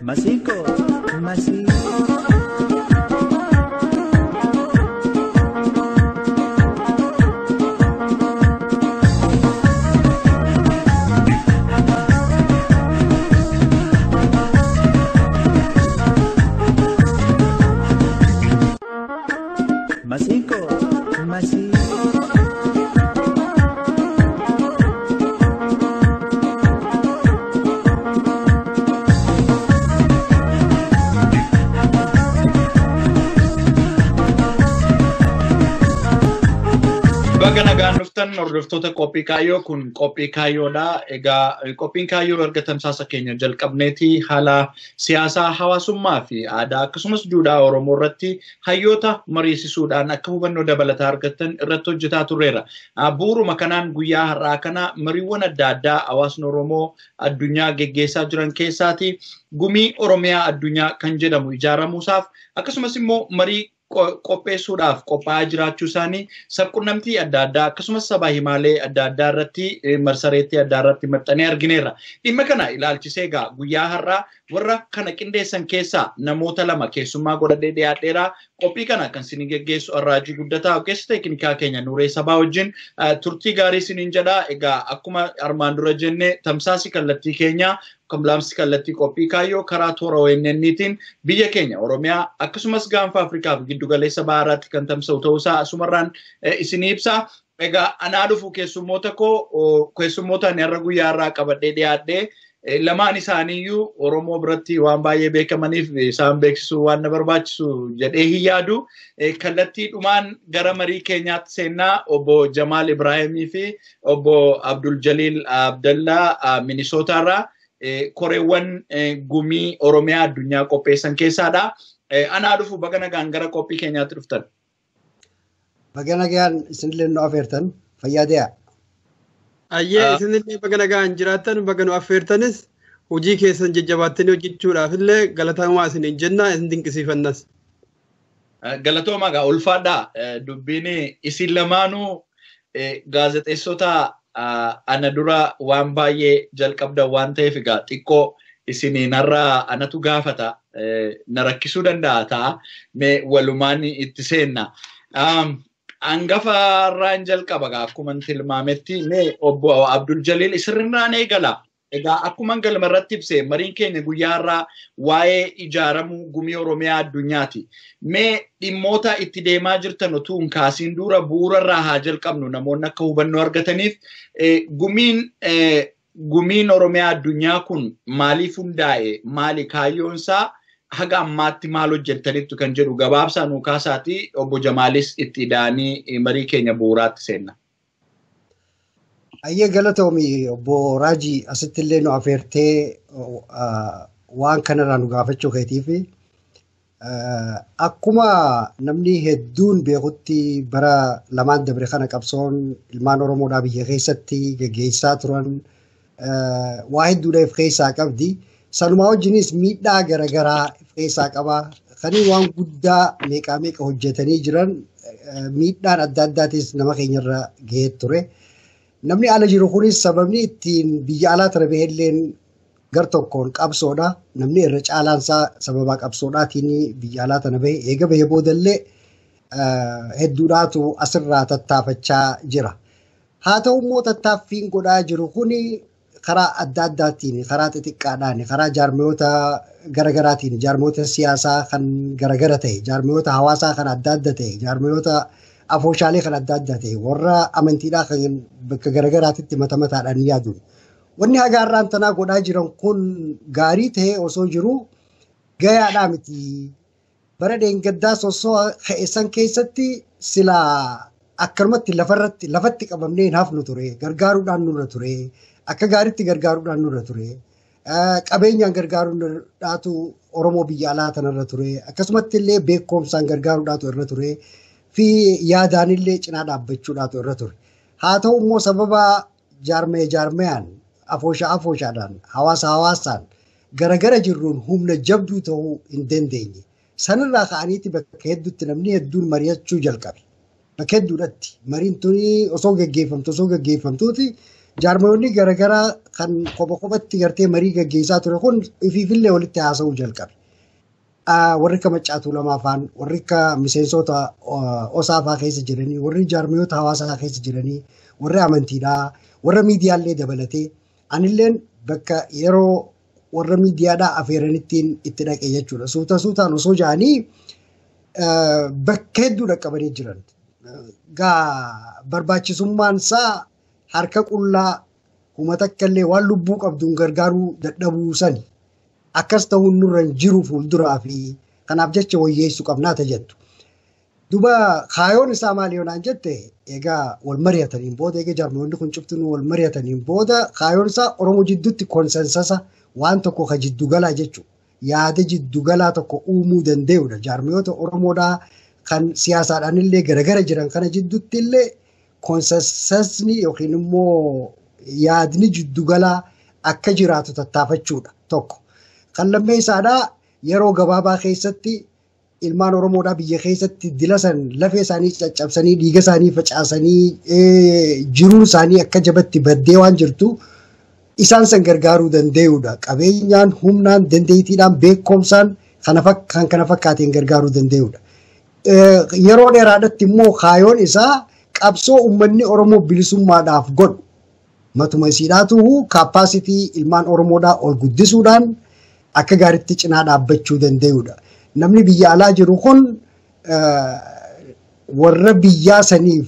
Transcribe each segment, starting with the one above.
Masico, Masico. Masico, Masico. Baga nagaan dhuftan hordoftoota qophii kaayyoo kun qophii kaayyoodha. Egaa qophiin kaayyoo erga tamsaasa keenya jalqabneeti haala siyaasaa hawaasummaa fi aadaa akkasumas duudhaa Oromoo irratti hayyoota mariisisuudhaan akka hubannoo dabalataa argattan irratti hojjetaa turreera. Bu'uuruma kanaan guyyaa har'aa kana mariiwwan adda addaa hawaasni Oromoo addunyaa geggeessaa jiran keessaati gumii Oromiyaa addunyaa kan jedhamu ijaaramuusaaf akkasumas immoo marii qopheessuudhaaf qophaa'aa jiraachuu isaanii sabquunnamtii adda addaa akkasumas sabaa himaalee adda addaa irratti marsareetti adda irratti maxxanee argineerra. Dhimma kana ilaalchisee egaa guyyaa har'aa warra kana qindeessan keessaa namoota lama keessummaa godhadhee dhiyaadheera. Qophii kana kan isin geggeessu Arraajii Guddataa ogeessa teeknikaa keenya Nuuree Sabaa wajjin turtii gaarii isiniin jedha. Egaa akkuma armaan dura jenne tamsaasi kallattii keenya Kamlaamsi kallattii qophii kaayyoo karaa toora ONN'tiin biyya keenya Oromiyaa akkasumas gaanfa Afrikaa fi giddu galeessa bahaaraatti kan tamsa'u ta'uusaa asumarraan isinii ibsa. Egaa anaa dhufu keessummoota ani har'a guyyaa irraa qabadhee dhiyaadhee lamaan isaaniiyyuu Oromoo biratti waan baay'ee beekamaniif isaan beeksisuu waan na barbaachisu jedhee hin yaadu. Kallattii dhumaan gara marii keenyaatti seennaa obbo Jamaal Ibraahimii fi obbo Abdul Jaliil Abdallaa Minisootaarraa koreewwan gumii Oromiyaa addunyaa qopheessan keessaadha. Anaa dhufu baga nagaan gara qophii keenyaatti dhuftan. Baga nagaan isinillee nu affeertan fayyaa dee'a. Ayyee isinillee baga nagaan jiraattan baga nu affeertanis hojii keessan jajjabaattanii hojjechuudhaaf illee galatamaa isiniin jenna isin dinqisiifannas. Galatooma egaa ulfaadhaa dubbiin isin lamaanuu gaazexeessota ana dura waan baay'ee jalqabdan waan ta'eef egaa xiqqoo isiniin har'a anatu gaafata na rakkisuu danda'a ta'a mee walumaan itti seenna. Hangafarraan jalqaba akkuma tilmaametti mee obbo Abdul Jaliil isirraan eegala. Egaa akkuma galma irratti ibse mariin keenya guyyaa har'aa waa'ee ijaaramuu gumii Oromiyaa addunyaati. Mee dhimmoota itti deemaa jirtan utuu hin kaasiin dura bu'uurarraa haa jalqabnu namoonni akka hubannoo argataniif. Gumiin Oromiyaa addunyaa kun maaliif hundaa'e? Maali kaayyoonsaa? Haga ammaatti maal hojjettanitti kan jedhu gabaabsaa nuu kaasaati obbo Jamaalis itti ida'anii marii keenya bu'uuraatti seenna. Ayyee galatoomi obbo Raajii asitti illee nu affeertee waan kanarraa nu gaafachuu keetiif akkuma namni hedduun beekutti bara lamaan dabre kana qabsoon ilmaan Oromoodhaa biyya keessatti geggeessaa turan waa hedduudhaaf keessaa qabdi. Sanumaa wajjinis miidhaa garaagaraa keessaa qaba. Kanii waan guddaa meeqaa meeqa hojjetanii jiran miidhaan adda addaatis nama keenyarra gahee ture. Namni ala jiru kunis sababni ittiin biyya alaa tana baheelleen gar tokkoon qabsoodha. Namni irra caalaansaa sababa qabsoodhaatiin biyya alaa tana bahe eega bahee boodallee hedduudhaatu asirraa tattaafachaa jira. Haa ta'u immoo tattaaffiin godhaa jiru kuni karaa adda addaatiin karaa xixiqqaadhaan karaa jaarmiyoota garaagaraatiin jaarmiyoota siyaasaa kan garaagara ta'e jaarmiyoota hawaasaa kan adda adda ta'e jaarmiyoota afooshaalee kan adda adda ta'e warra amantiidhaa kan bakka garaagaraatitti mata mataadhaan yaadu. Wanni haga har'aan tanaa godhaa jiran kun gaarii ta'ee osoo jiru gayaadhaa miti. Bara dheengaddaas osoo ka'eessan keessatti silaa akkanumatti lafatti qabamnee hin hafnu ture gargaaruudhaan nurra ture. Akka gaariitti gargaaruudhaan nurra ture. Qabeenyaan gargaaruudhaatu Oromoo biyya alaa tanarra ture. Akkasumatti illee beekumsaan gargaaruudhaatu irra ture. Fi yaadaan illee cinaa dhaabbachuudhaatu irra ture. Haa ta'u immoo sababa jaarmeyaan afooshaadhaan hawaasaan garagara jirruun humna jabduu ta'uu hin dandeenye. Sanirraa ka'aniiti bakka hedduutti namni hedduun mari'achuu jalqabe. Bakka hedduudhatti mariin tuni osoo gaggeeffamtuuti jaarmoonni garagaraa kan kophaatti gartee marii gaggeessaa ture kun ifiifillee walitti haasa'uu jalqabe. Warri akka Maccaatuu Lamaafaan, warri akka miseensota osaafaa keessa jiranii, warri jaarmiyoota hawaasaa keessa jiranii, warri amantiidhaa, warra miidiyaallee dabalatee anilleen bakka yeroo warra miidiyaadhaa afeeranittiin itti dhaqe jechuudha. Suutaan osoo ja'anii bakka hedduu dhaqqabanii jiran. Barbaachisummaan isaa harka qullaa uummata akkallee waan lubbuu qabduun gargaaruu dadhabuu sani. Akkas ta'uun nurra hin jiru fuulduraa fi kanaaf jecha wayyeessuu qabnaata jettu. Duba kaayoon isaa maali yoonaan jette egaa wal mari'ataniin booda egaa jaarmiyoonni kun cuftuu wal mari'ataniin booda kaayoon isaa Oromoo jidduutti konsensasa waan tokko ka jiddugalaa jechuudha. Yaada jiddugalaa tokko uumuu danda'udha. Jaarmiyoota Oromoodhaa kan siyaasaadhaan illee garagara jiran kana jidduutti illee konsensasni yookiin immoo yaadni jiddugalaa akka jiraatu tattaafachuudha tokko. Kan lammeessaadhaa yeroo gabaabaa keessatti ilmaan Oromoodhaa biyya keessatti dila san lafee isaanii caccabsanii dhiiga isaanii facaasanii jiruun isaanii akka jabatti baddee waan jirtu isaan san gargaaruu danda'udha. Qabeenyaan, humnaan, dandeettiidhaan, beekumsaan kan kana fakkaateen gargaaruu danda'udha. Yeroo dheeraadhaatti immoo kaayoon isaa qabsoo uummanni Oromoo bilisummaadhaaf godhu matuma isiidhaatu kaappaasitii ilmaan Oromoodhaa ol guddisuudhaan akka gaariitti cinaa dhaabbachuu danda'udha. Namni biyya alaa jiru kun warra biyyaa saniif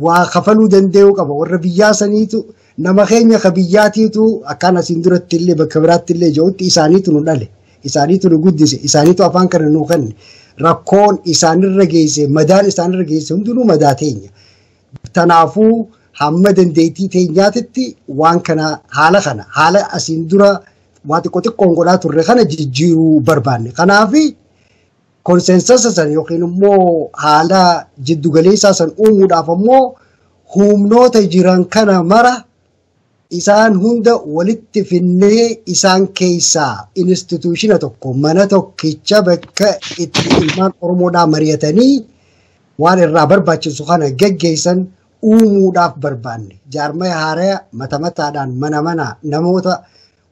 waa kafaluu danda'uu qaba. Warra biyyaa saniitu nama keenya ka biyyaatiitu akkaan asiin duratti illee bakka biraatti illee jirutti isaaniitu nu dhale. Isaaniitu nu guddise. Isaaniitu afaan kana nu kenne. Rakkoon isaanirra geesse, madaan isaanirra geesse hundinuu madaa teenya. Tanaafuu hamma dandeettii teenyaatitti waan kana haala asiin dura waan xiqqoon godhaa turre kana jijjiiruu barbaanne. Kanaafi konsensasa san yookiin immoo haala jiddugaleessaa san uumuudhaaf ammoo humnoota jiran kana mara isaan hunda walitti finnee isaan keessaa instituushina tokko mana tokkicha bakka itti ilmaan Oromoodhaa mari'atanii waan irraa barbaachisu kana gaggeessan uumuudhaaf barbaanne. Jaarmaya haaraa mataadhaan mana namoota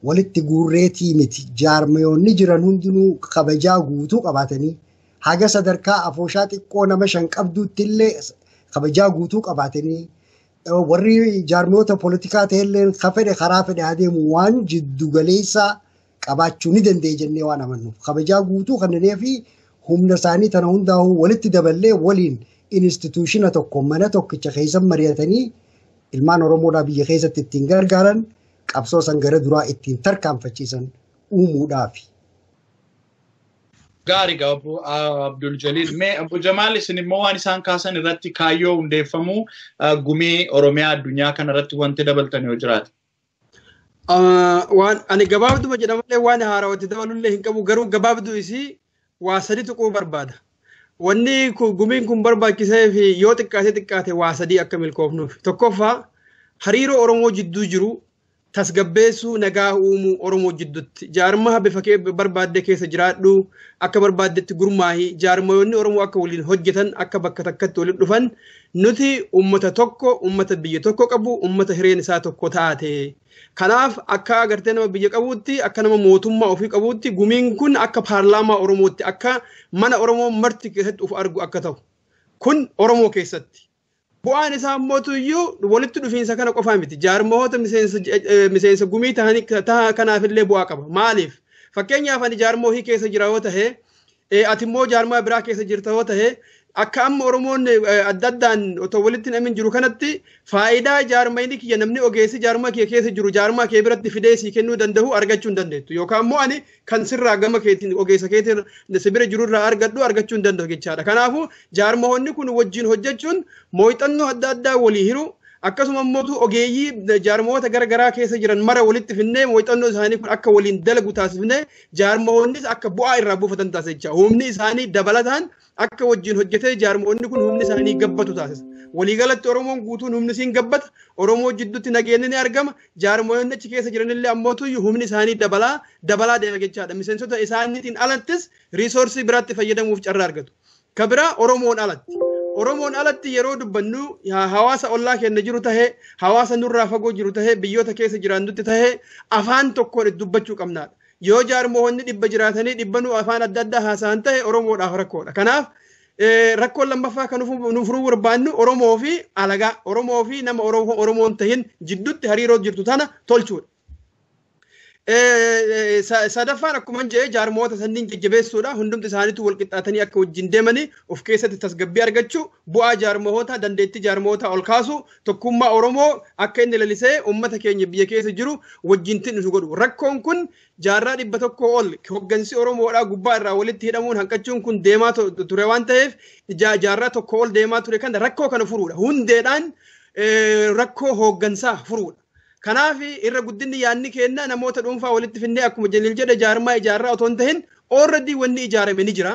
walitti guurreetii miti. Jaarmayoonni jiran hundinuu kabajaa guutuu qabaatanii haga sadarkaa afooshaa xiqqoo nama 5 qabduutti illee kabajaa guutuu qabaatanii warri jaarmiyoota poolitikaa ta'ellee kafedhe karaa fedhe adeemu waan jiddugaleessaa qabaachuu ni danda'e jennee waan amannuuf. Kabajaa guutuu kanneenii fi humna isaanii tana hundaa'uu walitti daballee waliin instituushina tokko mana tokkicha keessan mari'atanii ilmaan Oromoodhaa biyya keessatti ittiin gargaaran qabsoo san gara duraa ittiin tarkaanfachiisan uumuudhaafi. Gaarii Obbo Abdul Jalil. Mee Obbo Jamaal isin immoo waan isaan kaasan irratti kaayyoo hundeeffamuu gumii Oromiyaa addunyaa kana irratti wanti dabaltan yoo jiraate. Waan ani gabaabduma jedhamallee waan haarawatti dabalullee hin qabu garuu gabaabduu isii waa sadi tuquu barbaada. Wanni gumiin kun barbaachisee fi yoo xiqqaate waa sadii akka milkoofnuuf. Tokkoffaa hariiroo Oromoo jidduu jiru tasgabbeessuu nagaa uumuu Oromoo jidduutti jaarmaa bifa barbaadde keessa jiraadhu akka barbaaddetti gurmaahii jaarmayoonni Oromoo akka waliin hojjetan akka bakka takkatti waliin dhufan nuti ummata tokko ummata biyya tokko qabu ummata hireen isaa tokko taate. Kanaaf akka agartee nama biyya qabuutti akka nama mootummaa ofii qabuutti gumiin kun akka paarlaamaa Oromootti akka mana Oromoo marti keessatti uf argu akka ta'u kun Oromoo keessatti. Bu'aan isaa mootuyyuu walitti dhufiinsa kana qofaa miti. Jaarmoota miseensa gumii taha kanaafillee bu'aa qaba. Maaliif? Fakkeenyaaf ani jaarmoo hii keessa jira yoo ta'e, ati immoo jaarmaa biraa keessa jirta yoo ta'e, akka amma Oromoon adda addaan otoo walitti namin jiru kanatti faayidaa jaarmayni kiyya namni ogeessi jaarmaa kiyya keessa jiru jaarmaa kee biratti fidee sii kennuu danda'u argachuu hin dandeettu. Yookaan immoo ani kan sirraa gama keetiin ogeessa keetiin sibira jirurraa argachuu hin danda'u jechaadha. Kanaafuu jaarmahoonni kun wajjin hojjechuun mooxannoo adda addaa walii hiru akkasuma immoo ogeeyyii jaarmoota garagaraa keessa jiran mara walitti finnee mooxannoo isaanii kun akka waliin dalagu taasifnee jaarmahoonnis akka bu'aa irraa buufatan taasisaa. Humni isaanii dabalataan akka wajjin hojjetee jaarmoonni kun humni isaanii gabbatu taasisa. Waliigalatti Oromoon guutuun humni isiin gabbata. Oromoo jidduutti nageenyi ni argama. Jaarmoonni achi keessa jiranillee ammootu humni isaanii dabalaa deema jechaadha. Miseensota isaaniitiin alattis riisoorsii biraatti fayyadamuuf carraa argatu. Kabira Oromoon alatti. Oromoon alatti yeroo dubbannu hawaasa ollaa keenya jiru tahee hawaasa nurraa fagoo jiru tahee biyyoota keessa jiraannutti tahee afaan tokkoon dubbachuu qabnaadha. Yoo jaarmoonni dhibba jiraatanii dhibbanuu afaan adda addaa haasa'an tahee Oromoodhaaf rakkoodha. Kanaaf rakkoon lammaffaa kan nuuf furuu barbaannu Oromoo fi alagaa Oromoo fi nama Oromoon tahin jidduutti hariiroo jirtu tana tolchuudha. Sadaffaan akkuma jedhee jaarmoota sanniin jajjabeessuudha. Hundumti isaaniitu wal qixxaatanii akka wajjin deemanii of keessatti tasgabbii argachuu bu'aa jaarmoota dandeettii jaarmoota ol kaasu tokkummaa Oromoo akka inni lalisee uummata keenya biyya keessa jiru wajjin nu godhu. Rakkoon kun jaarraa 100 ol hoggansi Oromoodhaa gubbaa irraa walitti hidhamuun hanqachuun kun deemaa ture waan ta'eef jaarraa 1 ol deemaa ture kan rakkoo kana furuudha. Hundeedhaan rakkoo hoggansaa furuudha. Kanaaf irra guddinni yaadni kenna namoota dhuunfaa walitti finnee akkuma Jaliil jedhe jaarraa otoo hin tahin already wanni ijaarame ni jira.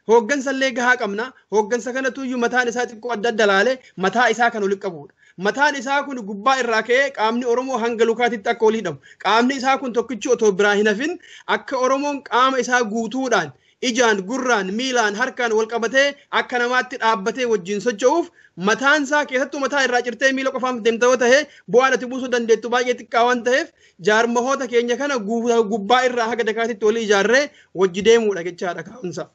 Hoggansa illee gahaa qabna. Hoggansa kanatu iyyuu mataan isaa xiqqoo adda adda laalee mataa isaa kan walitti qabudha. Mataan isaa kun gubbaa irraa ka'ee qaamni Oromoo hanga lukaatitti akka walii hidhamu. Qaamni isaa kun tokkichi otoo biraa hin hafin akka Oromoon qaama isaa guutuudhaan ijaan gurraan miilaan harkaan wal qabatee akka namaatti dhaabbatee wajjin socho'uuf mataan isaa keessattuu mataa irraa cirtee miila qofaan deemta yoo ta'e bu'aan ati buusuu dandeettu baay'ee xiqqaa waan ta'eef jaarmahoota keenya kana gubbaa irraa haga dakaatitti walii ijaarree wajji deemuudha jechaadha kaa'umsa.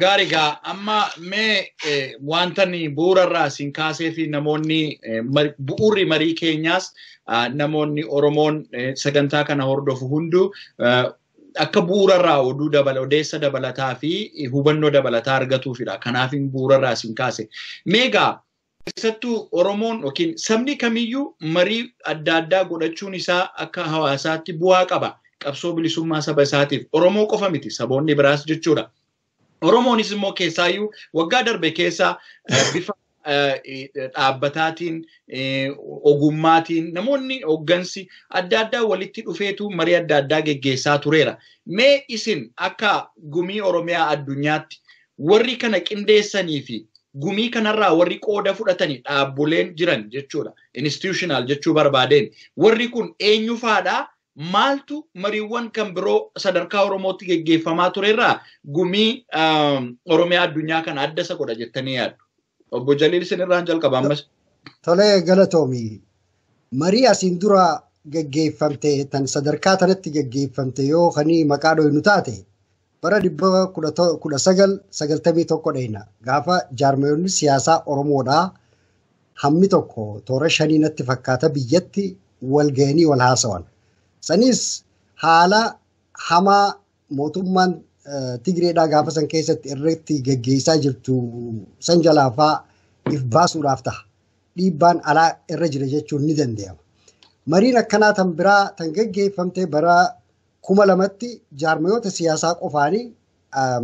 Gaarigaa amma mee wantani bu'uurarraa siin kaasee fi namoonni bu'uurri marii keenyaas namoonni Oromoon sagantaa kana hordofu hunduu akka bu'uurarraa oduu odeessa dabalataa fi hubannoo dabalataa argatuufidha. Kanaafin bu'uurarraa siin kaase. Meegaa keessattuu Oromoon yookiin sabni kamiyyuu marii adda addaa godhachuun isaa akka hawaasaatti bu'aa qaba. Qabsoo bilisummaa saba isaatiif Oromoo qofa miti saboonni biraas jechuudha. Oromoonis immoo keessaayyuu waggaa darbe keessa bifa dhaabbataatiin ogummaatiin namoonni hoggansi adda addaa walitti dhufeetu marii adda addaa geggeessaa tureera. Mee isin akka gumii Oromiyaa addunyaatti warri kana qindeessanii fi gumii kanarraa warri qooda fudhatanii dhaabboleen jiran jechuudha. Institutional jechuu barbaadeen warri kun eenyu faadhaa? Maaltu mariiwwan kan biroo sadarkaa Oromootti geggeeffamaa turerraa gumii Oromiyaa addunyaa kana adda isa godha jettanii yaaddu? Obbo Jaliil isinirraan jalqaba ammas. Tolee galatoomii. Marii asiin dura geggeeffamte tan sadarkaa tanatti geggeeffamte yoo kanii maqaa dhoynu taate bara 1991 dheena gaafa jaarmayoonni siyaasaa Oromoodhaa hammi tokko toora 5 natti fakkaata biyyatti wal ga'anii wal haasawan. Sanis haala hamaa mootummaan Tigreedhaa gaafa san keessatti irratti geggeessaa jirtu san jalaafaa if baasuudhaaf ta'a. Dhiibbaan alaa irra jira jechuun ni danda'ama. Mariin akkanaa tan biraa tan geggeeffamte bara 2000tti jaarmayoota siyaasaa qofaanii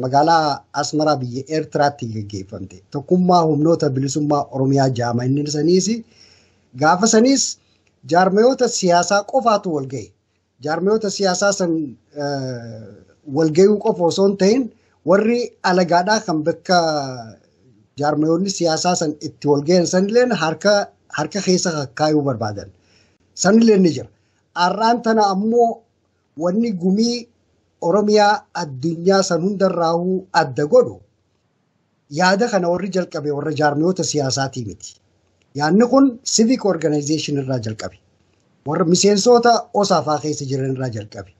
magaalaa Asmaraa biyya Eertiraatti geggeeffamte. Tokkummaa humnoota bilisummaa Oromiyaa jaama inni saniis gaafa sanis jaarmayoota siyaasaa qofaatu wal ga'e. Jaarmayoota siyaasaa san walgayuu qofa osoo hin ta'in warri alagaadhaa kan bakka jaarmayoonni siyaasaa san itti walgayan sanillee harka keessa kaayuu barbaadan. Sanillee ni jira. Har'aan tana ammoo wanni gumii Oromiyaa addunyaa san hundarraahuu adda godhu yaada kana warri jalqabe warra jaarmayoota siyaasaatii miti. Yaadni kun civic organization irraa jalqabe. Warra miseensota osaafaa keessa jiran irraa jalqabe.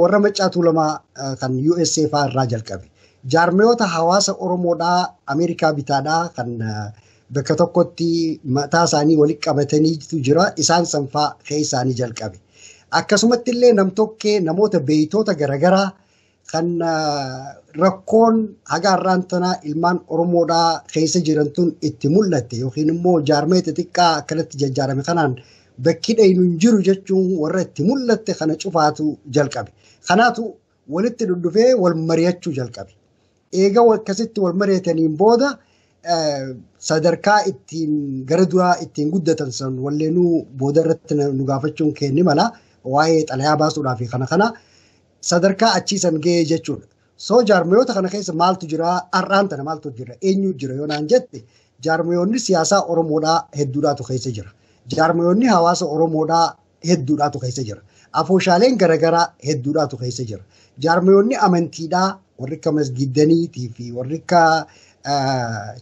Warra Maccaatuu Lamaa kan USA fa'aa irraa jalqabe. Jaarmayoota hawaasa Oromoodhaa Ameerikaa bitaadhaa kan bakka tokkotti mataa isaanii walitti qabatanii jira. Isaan sanfaa keessaanii jalqabe. Akkasumatti illee namtokkee namoota beeytoota garaagaraa kan rakkoon haga har'aan tana ilmaan Oromoodhaa keessa jirantun itti mul'atte yookiin immoo jaarmee xixiqqaa akkanatti jajjaarame kanaan bakki dhaynu hin jiru jechuun warra itti mul'atte kana cufaatu jalqabe. Kanaatu walitti dhufee wal mari'achuu jalqabe. Eega akkasitti wal mari'ataniin booda sadarkaa ittiin gara duraa ittiin guddatan san walleenuu booda irratti nu gaafachuun kenni mala waa'ee xalayaa baasuudhaa fi kana sadarkaa achiisan ga'ee jechuudha. Soo jaarmayoota kana keessa maaltu jira? Har'aan tana maaltu jira? Eenyu jira yoo naan jette jaarmayoonni siyaasaa Oromoodhaa hedduudhaatu keessa jira. Jaarmayoonni hawaasa Oromoodhaa hedduudhaatu keessa jira. Afooshaaleen garaagaraa hedduudhaatu keessa jira. Jaarmayoonni amantiidhaa warri akka masgiidaniitii fi warri akka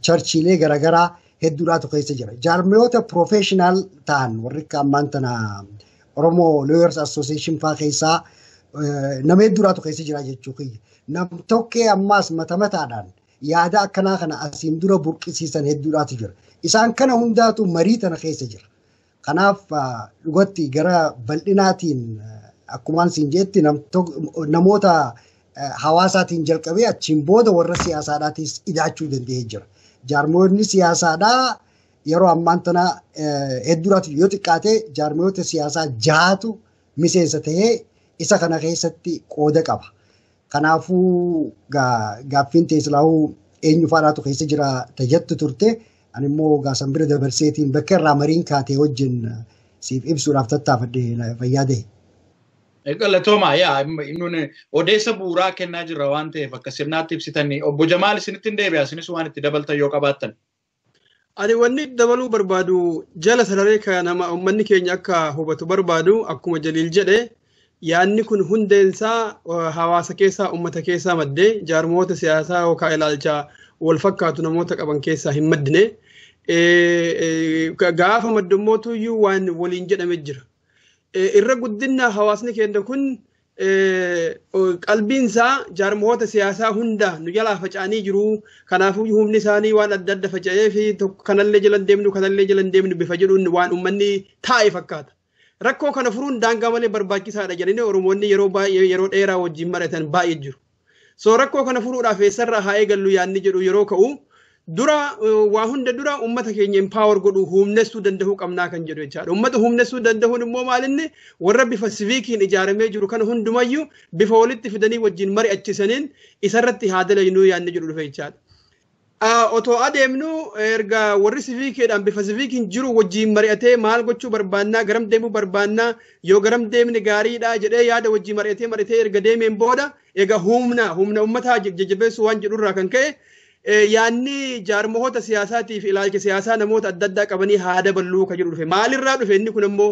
charchiilee garaagaraa hedduudhaatu keessa jira. Jaarmiyoota professional ta'an warri ammaan tana Oromoo Lawyers Association fa'aa keessaa nama hedduudhaatu keessa jira jechuudha. Nam tokkee ammaas mataadhaan yaada akkanaa kana asiin dura burqisiisan hedduudhaatu jira. Isaan kana hundaatu marii tana keessa jira. Kanaaf dhugatti gara bal'inaatiin akkumaan siin jetti namoota hawaasaatiin jalqabee achiin booda warra siyaasaadhaatis idaachuu danda'ee jira. Jaarmoonni siyaasaadhaa yeroo ammaan tana hedduudhaatu yoo xiqqaate jaarmoota siyaasaa 6tu miseensa ta'ee isa kana keessatti qooda qaba. Kanaafuu gaaffiin teessilaa'uu eenyu faadhaatu keessa jira tajattu turte. Ani immoo gaasan bira dabarseetiin bakka irraa mariin kaatee wajjin siif ibsuudhaaf tattaafadhe fayyaade. Galatooma inni odeessa bu'uuraa kennaa jirra waan ta'eef akka sirnaatti ibsitanii obbo Jamaal isinitti hin deebi'a isinis waan itti dabaltan yoo qabaattan. Ani wanni dabaluu barbaadu jala sararee kan nama uummanni keenya akka hubatu barbaadu akkuma Jaliil jedhe yaanni kun hundeensaa hawaasa keessaa uummata keessaa maddee jaarmoota siyaasaa yookaan ilaalcha wal fakkaatu namoota qaban keessaa hin maddine gaafa maddummoota iyyuu waan waliin jedhame jira. Irra guddinna hawaasni keenya kun qalbiinsaa jaarmoota siyaasaa hunda nu jalaa faca'anii jiru. Kanaafuu humni isaanii waan adda adda faca'ee fi kanallee jalan deemnu bifa jedhuun waan uummanni taa'e fakkaata. Rakkoo kana furuun daangaa malee barbaachisaadha jedhanii Oromoonni yeroo dheeraa wajjin maratan baay'ee jiru. So rakkoo kana furuudhaaf eessarraa haa eegallu yaanni jedhu yeroo ka'u dura waa hunda dura uummata keenya empower godhu humnessuu danda'uu qabnaa kan jedhu jechaadha. Uummata humnessuu danda'uun immoo maalinni warra bifa siviikiin ijaaramee jiru kana hundumayyuu bifa walitti fidanii wajjin mari'achisaniin isarratti haa dalagnuu yaanni jedhu dhufe jechaadha. Otoo adeemnu erga warri siviikiidhaan bifa siviikiin jiru wajjin mari'atee maal gochuu barbaannaa garam deemuu barbaannaa yoo garam deemni gaariidha jedhee yaada wajjin mari'atee erga deemeen booda egaa humna uummataa jajjabeessuu waan jedhurraa kan ka'e yaanni jaarmoota siyaasaatiif ilaalcha siyaasaa namoota adda addaa qabanii haa dabaluu kan jedhu dhufe maalirraa dhufe inni kun immoo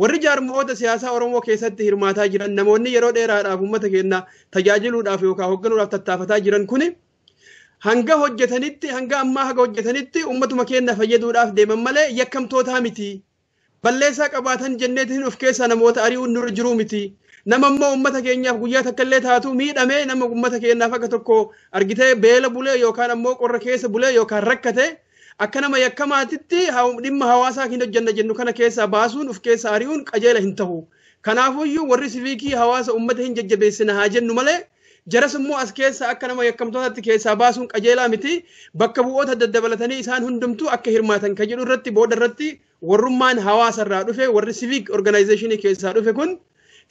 warri jaarmoota siyaasaa Oromoo keessatti hirmaataa jiran namoonni yeroo dheeraadhaaf uummata keenya tajaajiluudhaaf yookaan hoogganuudhaaf tattaafataa jiran kuni hanga ammaa hojjetanitti uummatuma keenya fayyaduudhaaf deeman malee yakkamtootaa miti. Balleessaa qabaatan jenneetiin of keessaa namoota ari'uun nurra jiruu miti. Nama immoo uummata keenyaaf guyyaa takkallee taatu miidhamee nama uummata keenyaaf akka tokko argitee beela bulee yookaan ammoo qorra keessa bulee yookaan rakkate akka nama yakkamaatitti dhimma hawaasaa hin hojjanna jennu kana keessaa baasuun of keessaa ari'uun qajeela hin ta'u. Kanaafuyyuu warri siviikii hawaasa uummata hin jajjabeessina haa jennu malee jaras immoo as keessa akka nama yakkamtootatti keessaa baasuun qajeelaa miti bakka bu'oota daddabalatanii isaan hundumtuu akka hirmaatan kan jedhu irratti booda irratti warrummaan hawaasa irraa dhufe warri civic organizationii keessaa dhufe kun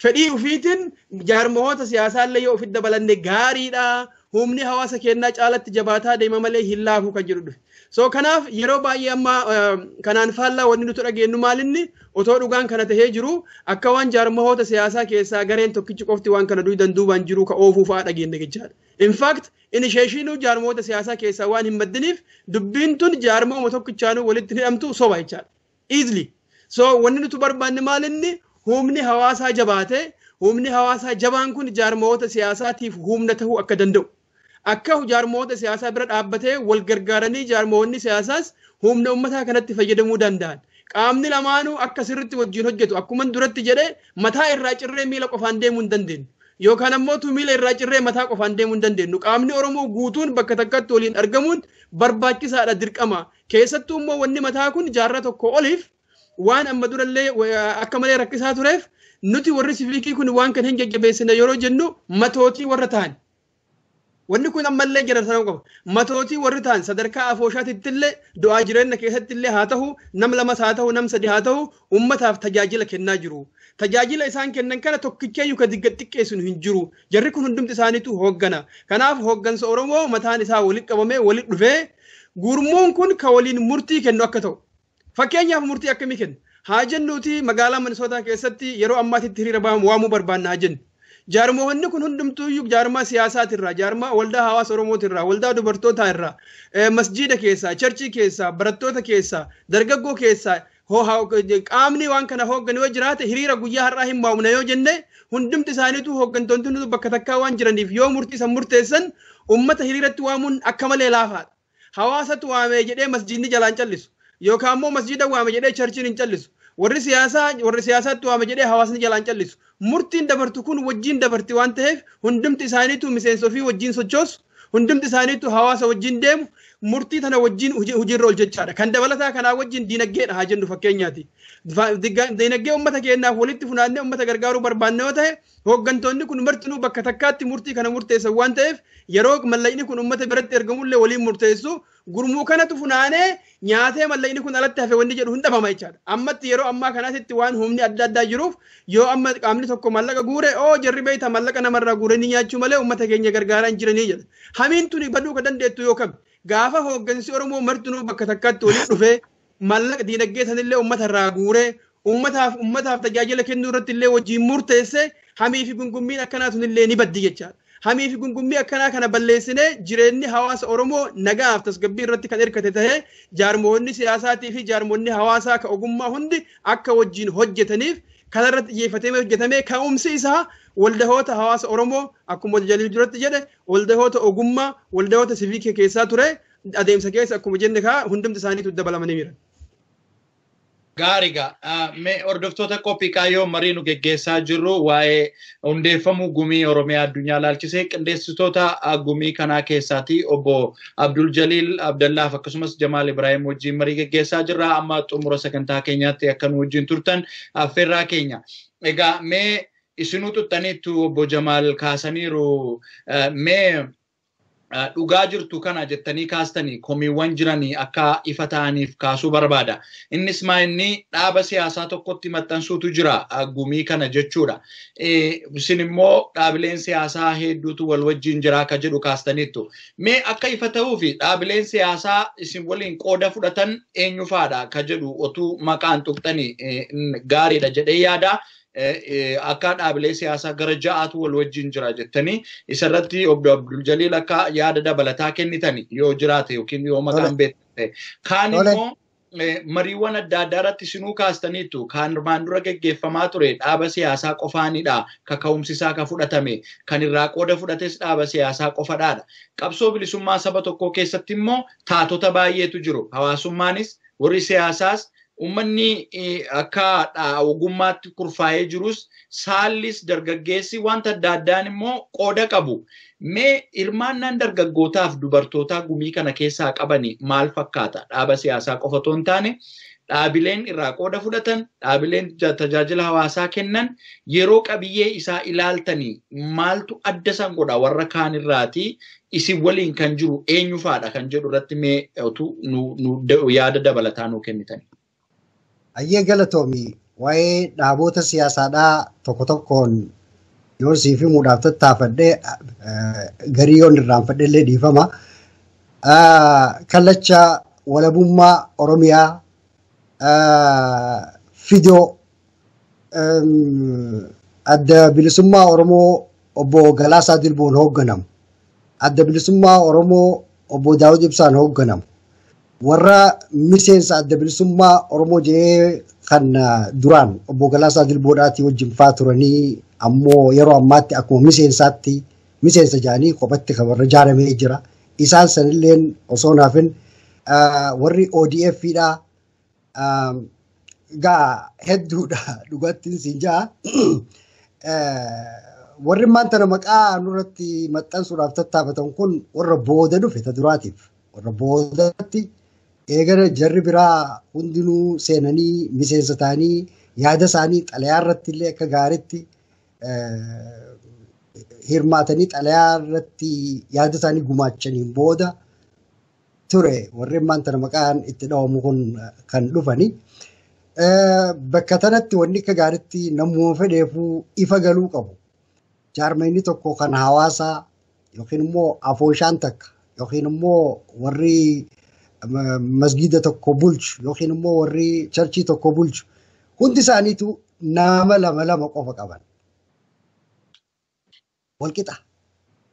fedhii ufiitiin jaarmoota siyaasaallee yoo ofitti dabalanne gaariidha humni hawaasa keenyaa caalatti jabaataa deema malee hin laafu kan jedhu dhufe. So kanaaf yeroo baay'ee amma kanaan faallaa wanni nuti dhageenyu maalinni otoo dhugaan kana tahee jiru akka waan jaarmoota siyaasaa keessaa gareen tokkichi qofti waan kana duubaan jiru ka oofuu fa'aa dhageenya jechaadha. In fact initiationu jaarmoota siyaasaa keessaa waan hin maddiniif dubbiin tun jaarmooma tokkichaanuu walitti hidhamtu soba jechaadha. Easily. So wanni nuti barbaanne maalinni humni hawaasaa jabaate humni hawaasaa jabaan kun jaarmoota siyaasaatiif humna tahuu akka danda'u. Akka jaarmoota siyaasaa bira dhaabbatee wal gargaaranii jaarmoonni siyaasaas humna uummataa kanatti fayyadamuu danda'an. Qaamni lamaanuu akka sirriitti wajjin hojjetu akkuma duratti jedhee mataa irraa cirree miila qofaan deemuu hin dandeenyu. Yookaan ammoo miila irraa cirree mataa qofaan deemuu hin dandeenyu. Qaamni Oromoo guutuun bakka takkatti waliin argamuun barbaachisaadha dirqama. Keessattuu immoo wanni mataa kun jaarraa tokko oliif waan amma durallee akka malee rakkisaa tureef nuti warri siviikii kun waan kan hin jajjabeessine yeroo jennu matootii warra ta'an. Wanni kun ammallee jira sana qaba. Matootii warri ta'an sadarkaa afooshaatitti illee du'aa jireenya keessatti illee haa ta'u nam lamas haa ta'u nam sadi haa ta'u uummataaf tajaajila kennaa jiru. Tajaajila isaan kennan kana tokkicheeyyuu ka xiqqeessu hin jiru. Jarri kun hundumti isaaniitu hooggana. Kanaaf hooggansa Oromoo mataan isaa walitti qabamee walitti dhufee gurmuun kun ka waliin murtii kennu akka ta'u. Fakkeenyaaf murtii akkamii kenna? Haa jennuuti magaalaa Minisootaa keessatti yeroo ammaatitti hiriira waamuu barbaanna haa jennu. Jaarmoonni kun hundumtuu jaarmaa siyaasaatiirraa, jaarmaa waldaa hawaasa Oromootiirraa, waldaa dubartootaa irraa, masjiida keessaa, charchii keessaa, barattoota keessaa, dargaggoo keessaa qaamni waan kana hoogganu yoo jiraate hiriira guyyaa har'aa hin waamna yoo jenne hundumti isaaniitu hooggantoonni bakka takkaa waan jiraniif yoo murtii san murteessan uummata hiriiratti waamuun akka malee laafaadha. hawaasatu waamee jedhee masjidni jalaan callisu yookaan immoo masjida waamee jedhee charchiin hin callisu warri siyaasaatti waamee jedhee hawaasni jalaan callisu murtiin dabartu kun wajjin dabarti waan ta'eef hundumti isaaniitu miseensa ofii wajjin sochoosu hundumti isaaniitu hawaasa wajjin deemu murtii tana wajjin hojiirra oolchachaadha kan dabalataa kanaa wajjin diinaggeedha haa jennu fakkeenyaati diinagdee uummata keenyaaf walitti funaannee uummata gargaaruu barbaanne yoo ta'e hooggantoonni kun martinuu bakka takkaatti murtii kana murteessan waan ta'eef yeroo mallaqni kun uummata biratti ergamullee waliin murteessu gurmuu kanatu funaanee nyaatee mallaqni kun alatti hafe wanni jedhu hin dhabama jechaadha ammatti yeroo ammaa kanaatti waan humni adda addaa jiruuf yoo amma qaamni tokko mallaqa guure jarri beeyta mallaqa namarraa guuranii nyaachuu malee uummata keenya gargaaraa hin jiranii jedha hamiin tuni baduu ka dandeettu yoo kam gaafa hooggansi Oromoo martinuu bakka takkaatti waliin dhufee mallaqa diinagdee sanillee uummata irraa guuree uummataaf tajaajila kennuu irratti illee wajjin murteesse hamii fi gungummiin akkanaa sunillee ni baddi jechaadha. Hamii fi gungummii akkanaa kana balleessinee jireenyi hawaasa Oromoo nagaaf tasgabbii irratti kan hirkate tahee jaarmoonni siyaasaatii fi jaarmoonni hawaasaa ka ogummaa hundi akka wajjin hojjetaniif kanarratti xiyyeeffatamee hojjetamee ka'umsi isaa waldahoota hawaasa Oromoo akkuma Jalil duratti jedhe waldahoota ogummaa waldahoota siviikii keessaa ture adeemsa keessa akkuma jenne kaa hundumti isaaniitu dabalamanii jiran. Gaariga mee hordoftoota qophii kaayyoo marii nu geggeessaa jirru waa'ee hundeeffamuu gumii Oromiyaa addunyaa laalchisee qindeessitoota gumii kanaa keessaati obbo Abdul Jalil Abdallaaf akkasumas Jamaal Ibrahim wajjin marii geggeessaa jirra amma xumura sagantaa keenyaatti akka nu wajjin turtan affeerraa keenya. Egaa mee isinuu tuttaniittu obbo Jamaal kaasaniiru mee dhugaa jirtu kana jettanii kaastanii komiiwwan jiranii akka ifa ta'aniif kaasuu barbaada. Innis maa inni dhaaba siyaasaa tokkotti maxxansuutu jira gumii kana jechuudha. Isin immoo dhaabileen siyaasaa hedduutu wal wajjin jira akka jedhu kaastaniittu. Mee akka ifa ta'uu fi dhaabileen siyaasaa isin waliin qooda fudhatan eenyu faadha akka jedhu otuu maqaan tuqxanii gaariidha jedhee yaada. Akka dhaabilee siyaasaa gara ja'aatu wal wajjin jira jettanii isarratti obbo Abdul Jalil akka yaada dabalataa kennitani yoo jiraate yookiin yoo maqaan beekte kaan immoo mariiwwan adda addaa irratti isinuu kaastaniitu kaan armaan dura geggeeffamaa ture dhaaba siyaasaa qofaanidha kaka'umsisaa ka fudhatame kan irraa qooda fudhates dhaaba siyaasaa qofadhaadha. Qabsoo bilisummaa saba tokkoo keessatti immoo taatota baay'eetu jiru hawaasummaanis warri siyaasaas ummanni akka ogummaatti kurfaa'ee jirus saallis dargaggeessi wanta adda addaan immoo qooda qabu. Mee hirmaannaan dargaggootaaf dubartootaa gumii kana keessaa qabani maal fakkaata? Dhaaba siyaasaa qofa otoo hin taane dhaabileen irraa qooda fudhatan, dhaabileen tajaajila hawaasaa kennan yeroo qabiyyee isaa ilaaltanii maaltu adda san godha warra kaan irraati isin waliin kan jiru eenyu faadha kan jedhu irratti mee nu yaada dabalataa nuu kennitani. Ayyee galatoomii waa'ee dhaaboota siyaasaadhaa tokko tokkoon yoo siif himuudhaaf tattaafadhee garii yoon irraanfadhe illee dhiifama. Kallacha walabummaa Oromiyaa fidoo adda bilisummaa Oromoo obbo Galaasaa Dilboon hoogganamu. Adda bilisummaa Oromoo obbo Daawud Ibsaan hoogganamu. Warra miseensa adda bilisummaa Oromoo jedhee kan duraan obbo Galaasaa Dilboodhaatii wajjin faa turanii ammoo yeroo ammaatti akkuma miseensa jaanii qophatti kan warra ijaaramee jira. Isaan sanilleen osoo naafin warri ODF-dha gaa hedduudha dhugaattiin siin jaa. Warri maanta maqaa nurratti maxxansuudhaaf tattaafatan kun warra booda dhufe ta duraatiif. Warra boodatti eegara jarri biraa hundinuu seenanii miseensa ta'anii yaada isaanii xalayaa irratti illee akka gaariitti hirmaatanii xalayaa irratti yaada isaanii gumaachaniin booda ture warri maanta maqaan itti dhawamu kun kan dhufani. Bakka tanatti wanni akka gaariitti namuma fedheefuu ifa galuu qabu. Jaarmayni tokko kan hawaasaa yookiin immoo afooshaan takka yookiin immoo warri masgida tokko bulchu yookiin immoo warri charchii tokko bulchu hundi isaaniitu nama lama qofa qaban. Walqixa.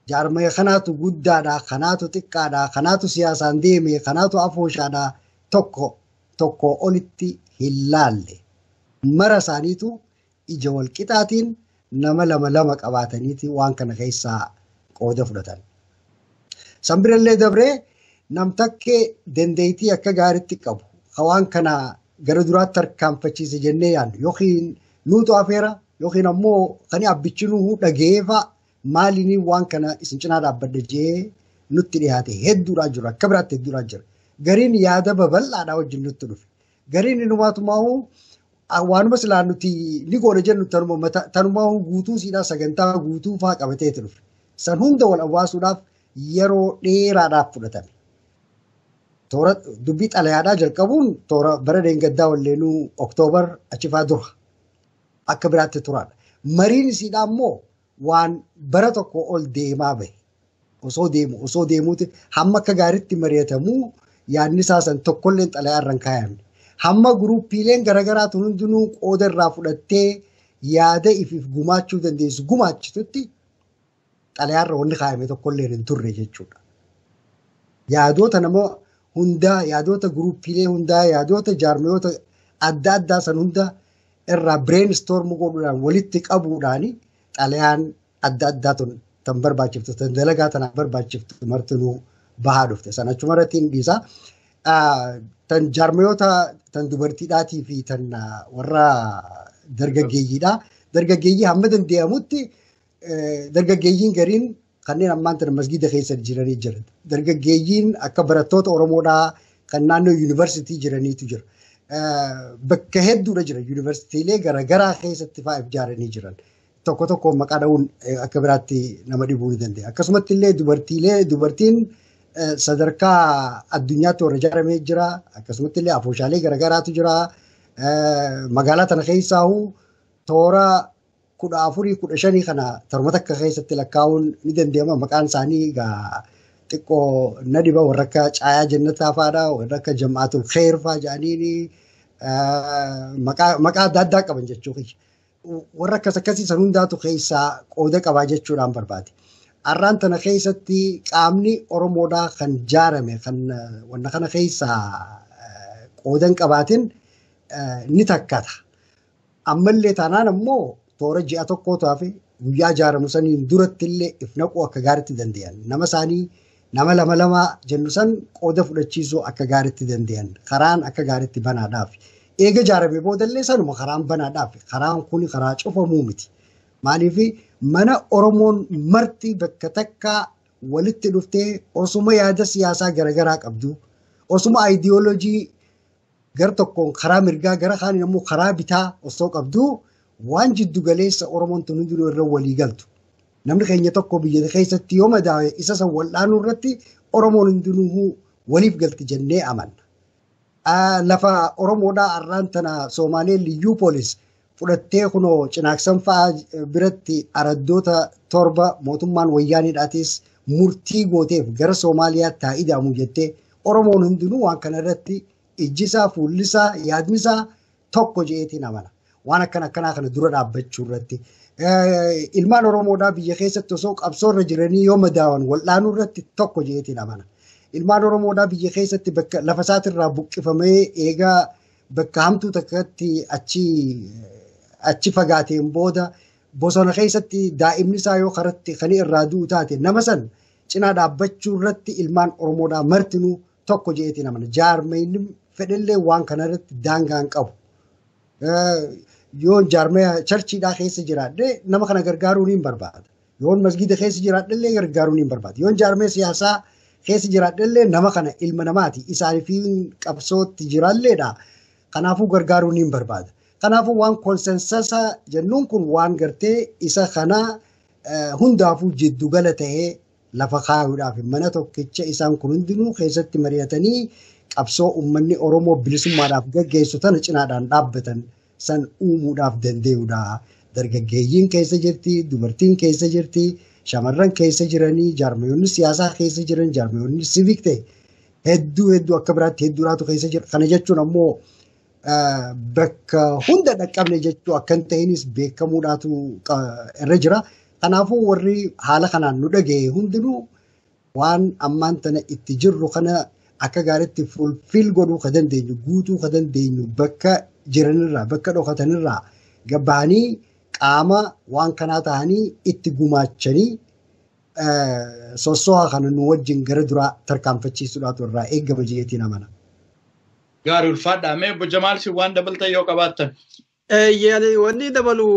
Jaarmaya kanaatu guddaadha, kanaatu xiqqaadha, kanaatu siyaasaan deeme, kanaatu afooshaadha tokko olitti hin laalle. Mara isaaniitu ija walqixaatiin nama lama qabaataniiti waan kana keessaa qooda fudhatan. Sanbirallee dabree namtakkee dandeettii akka gaariitti qabu hawaan kana gara duraatti harkaanfachiise jennee yaadnu yookiin nuutu afeera yookiin ammoo kan abbichinuu dhageefa maaliin waan kana isin cinaa dhaabbadde jee nutti dhiyaate hedduudhaa jira akka biraatti hedduudhaa jira. Gariin yaada babal'aadhaa wajjin nutti dhufe. Gariin innumaatumaa'uu waanuma silaa nuti ni goona jennu tanumaa'uu guutuu siidhaa sagantaa guutuu fa'aa qabateeti dhufe. San hunda wal awwaasuudhaaf yeroo dheeraadhaaf fudhatame. Toora dubbii xalayaadhaa jalqabuun toora bara deengaddaa walleenuu Oktoobar achifaa dura akka biraatti turaadha. Mariin isiidhaa immoo waan bara tokko ol deemaa bahe. Osoo deemuuti hamma akka gaariitti mari'atamuu yaadni isaa san tokkolleen xalayaa irra hin kaayamne. Hamma guruuppiileen garaagaraatu hundinuu qooda irraa fudhattee yaada ifiif gumaachuu dandeessu gumaachitutti xalayaa irra wanni kaayame tokkolleen hin turre jechuudha. Yaadota nama hundaa, yaadota guruuppiilee hundaa, yaadota jaarmiyoota adda addaa san hunda irraa brainstorm godhuudhaan walitti qabuudhaan xalayaan adda addaa tan barbaachiftu, tan dalagaa tanaan barbaachiftu martinuu bahaa dhufte. San achuma irratti hin dhiisa. Tan jaarmiyoota tan dubartiidhaatii fi tan warra dargaggeeyyiidha. Dargaggeeyyii hamma danda'amutti dargaggeeyyiin gariin kanneen ammaan tana masgiida keessa jiranii jiran. Dargaggeeyyiin akka barattoota Oromoodhaa kan naannoo yuunivarsiitii jiraniitu jira. Bakka hedduudha jira yuunivarsiitiilee garaagaraa keessatti fa'aa ijaaranii jiran. Tokko tokko maqaa dha'uun akka biraatti nama dhibuu ni danda'a. Akkasumatti illee dubartiin sadarkaa addunyaatti warra ijaaramee jira. Akkasumatti illee afooshaalee garaagaraatu jira. Magaalaa tana keessaahuu toora 14-15 kana tarmata akka keessatti lakkaa'uun ni danda'ama. Maqaan isaanii xiqqoo na dhiba warra akka caayaa jannataa fa'aadha. Warra akka jam'aatul kheer fa'aa jedhanii maqaa adda addaa qaban jechuudha. Warra akkasii san hundaatu keessaa qooda qabaa jechuudhaan barbaade. Har'aan tana keessatti qaamni Oromoodhaa kan ijaarame kan wanna kana keessaa qooda hin qabaatin ni takkata. Ammallee taanaan ammoo toora ji'a tokkoo taa'e guyyaa ijaaramu saniin duratti illee if naquu akka gaariitti danda'an. Nama isaanii nama lama jennu san qooda fudhachiisuu akka gaariitti danda'an. Karaan akka gaariitti banaadhaaf. Eega ijaaramee boodallee sanuma karaan banaadhaaf. Karaan kun karaa cufamuu miti. Maaliif mana Oromoon marti bakka takka walitti dhuftee osuma yaada siyaasaa garaagaraa qabdu, osuma aayidiyooloojii gar tokkoon karaa mirgaa gara kaaniin immoo karaa bitaa osoo qabdu waan jiddu galeessa Oromoon tun hundinuu irra walii galtu. Namni keenya tokko biyya keessatti yoo madaa'e isa san wal'aanuu irratti Oromoon hundinuu waliif galti jennee amanna. Lafa Oromoodhaa har'aan tana Soomaalee liyyuu poolis fudhattee kunoo cinaaksan fa'aa biratti araddoota 7 mootummaan wayyaaniidhaatis murtii gooteef gara Soomaaliyaatti haa ida'amu jettee Oromoon hundinuu waan kana irratti ijjisaa, fuullisaa, yaadnisaa tokko je'eetiin amana. Waan akkanaa kana dura dhaabbachuu irratti. Ilmaan Oromoodhaa biyya keessatti osoo qabsoo irra jiranii yoo madaa'an wal'aanuu irratti tokko je'eetiin amana. Ilmaan Oromoodhaa biyya keessatti bakka lafa isaatirraa buqqifamee eegaa bakka hamtuu takkatti achi fagaateen booda bosona keessatti daa'imni isaa yoo karatti kan irraa du'u taate nama san cinaa dhaabbachuu irratti ilmaan Oromoodhaa martinuu tokko je'eetiin amana. Jaarmeenni fedhellee waan kana irratti daangaa hin qabu. Yoon jaarmee charchiidhaa keessa jiraadhee nama kana gargaaruu ni barbaada. Yoon masgiida keessa jiraadhellee gargaaruu ni barbaada. Yoon jaarmee siyaasaa keessa jiraadhellee nama kana ilma namaati. Isaaniif qabsootti jiraalleedha. Kanaafuu gargaaruu ni barbaada. Kanaafuu waan konsensasa jennuun kun waan gartee isa kana hundaafuu jiddugala ta'ee lafa kaayuudhaaf mana tokkicha isaan kun hundinuu keessatti mari'atanii qabsoo uummanni Oromoo bilisummaadhaaf gaggeessu tana cinaadhaan dhaabbatan san uumuudhaaf danda'uudha. Dargaggeeyyiin keessa jirti, dubartiin keessa jirti, shamarran keessa jiranii, jaarmiyoonni siyaasaa keessa jiran, jaarmiyoonni siviik ta'e hedduu akka biraatti hedduudhaatu keessa jira. Kana jechuun ammoo bakka hunda dhaqqabne jechuu akka hin ta'inis beekamuudhaatu irra jira. Kanaafuu warri haala kanaan nu dhaga'e hundinuu waan ammaan tana itti jirru kana akka gaariitti fulfiil godhuu ka dandeenyu, guutuu ka dandeenyu bakka jiranirraa, bakka dhokatanirraa gabbahanii qaama waan kanaa ta'anii itti gumaachanii sossoa kan nu wajjin gara duraa tarkaanfachiisuudhaatu irraa eegama jeetiin amana. Gaarii ulfaadhaa mee Obbo Jamaal si waan dabaltan yoo qabaattan. Wanni dabalu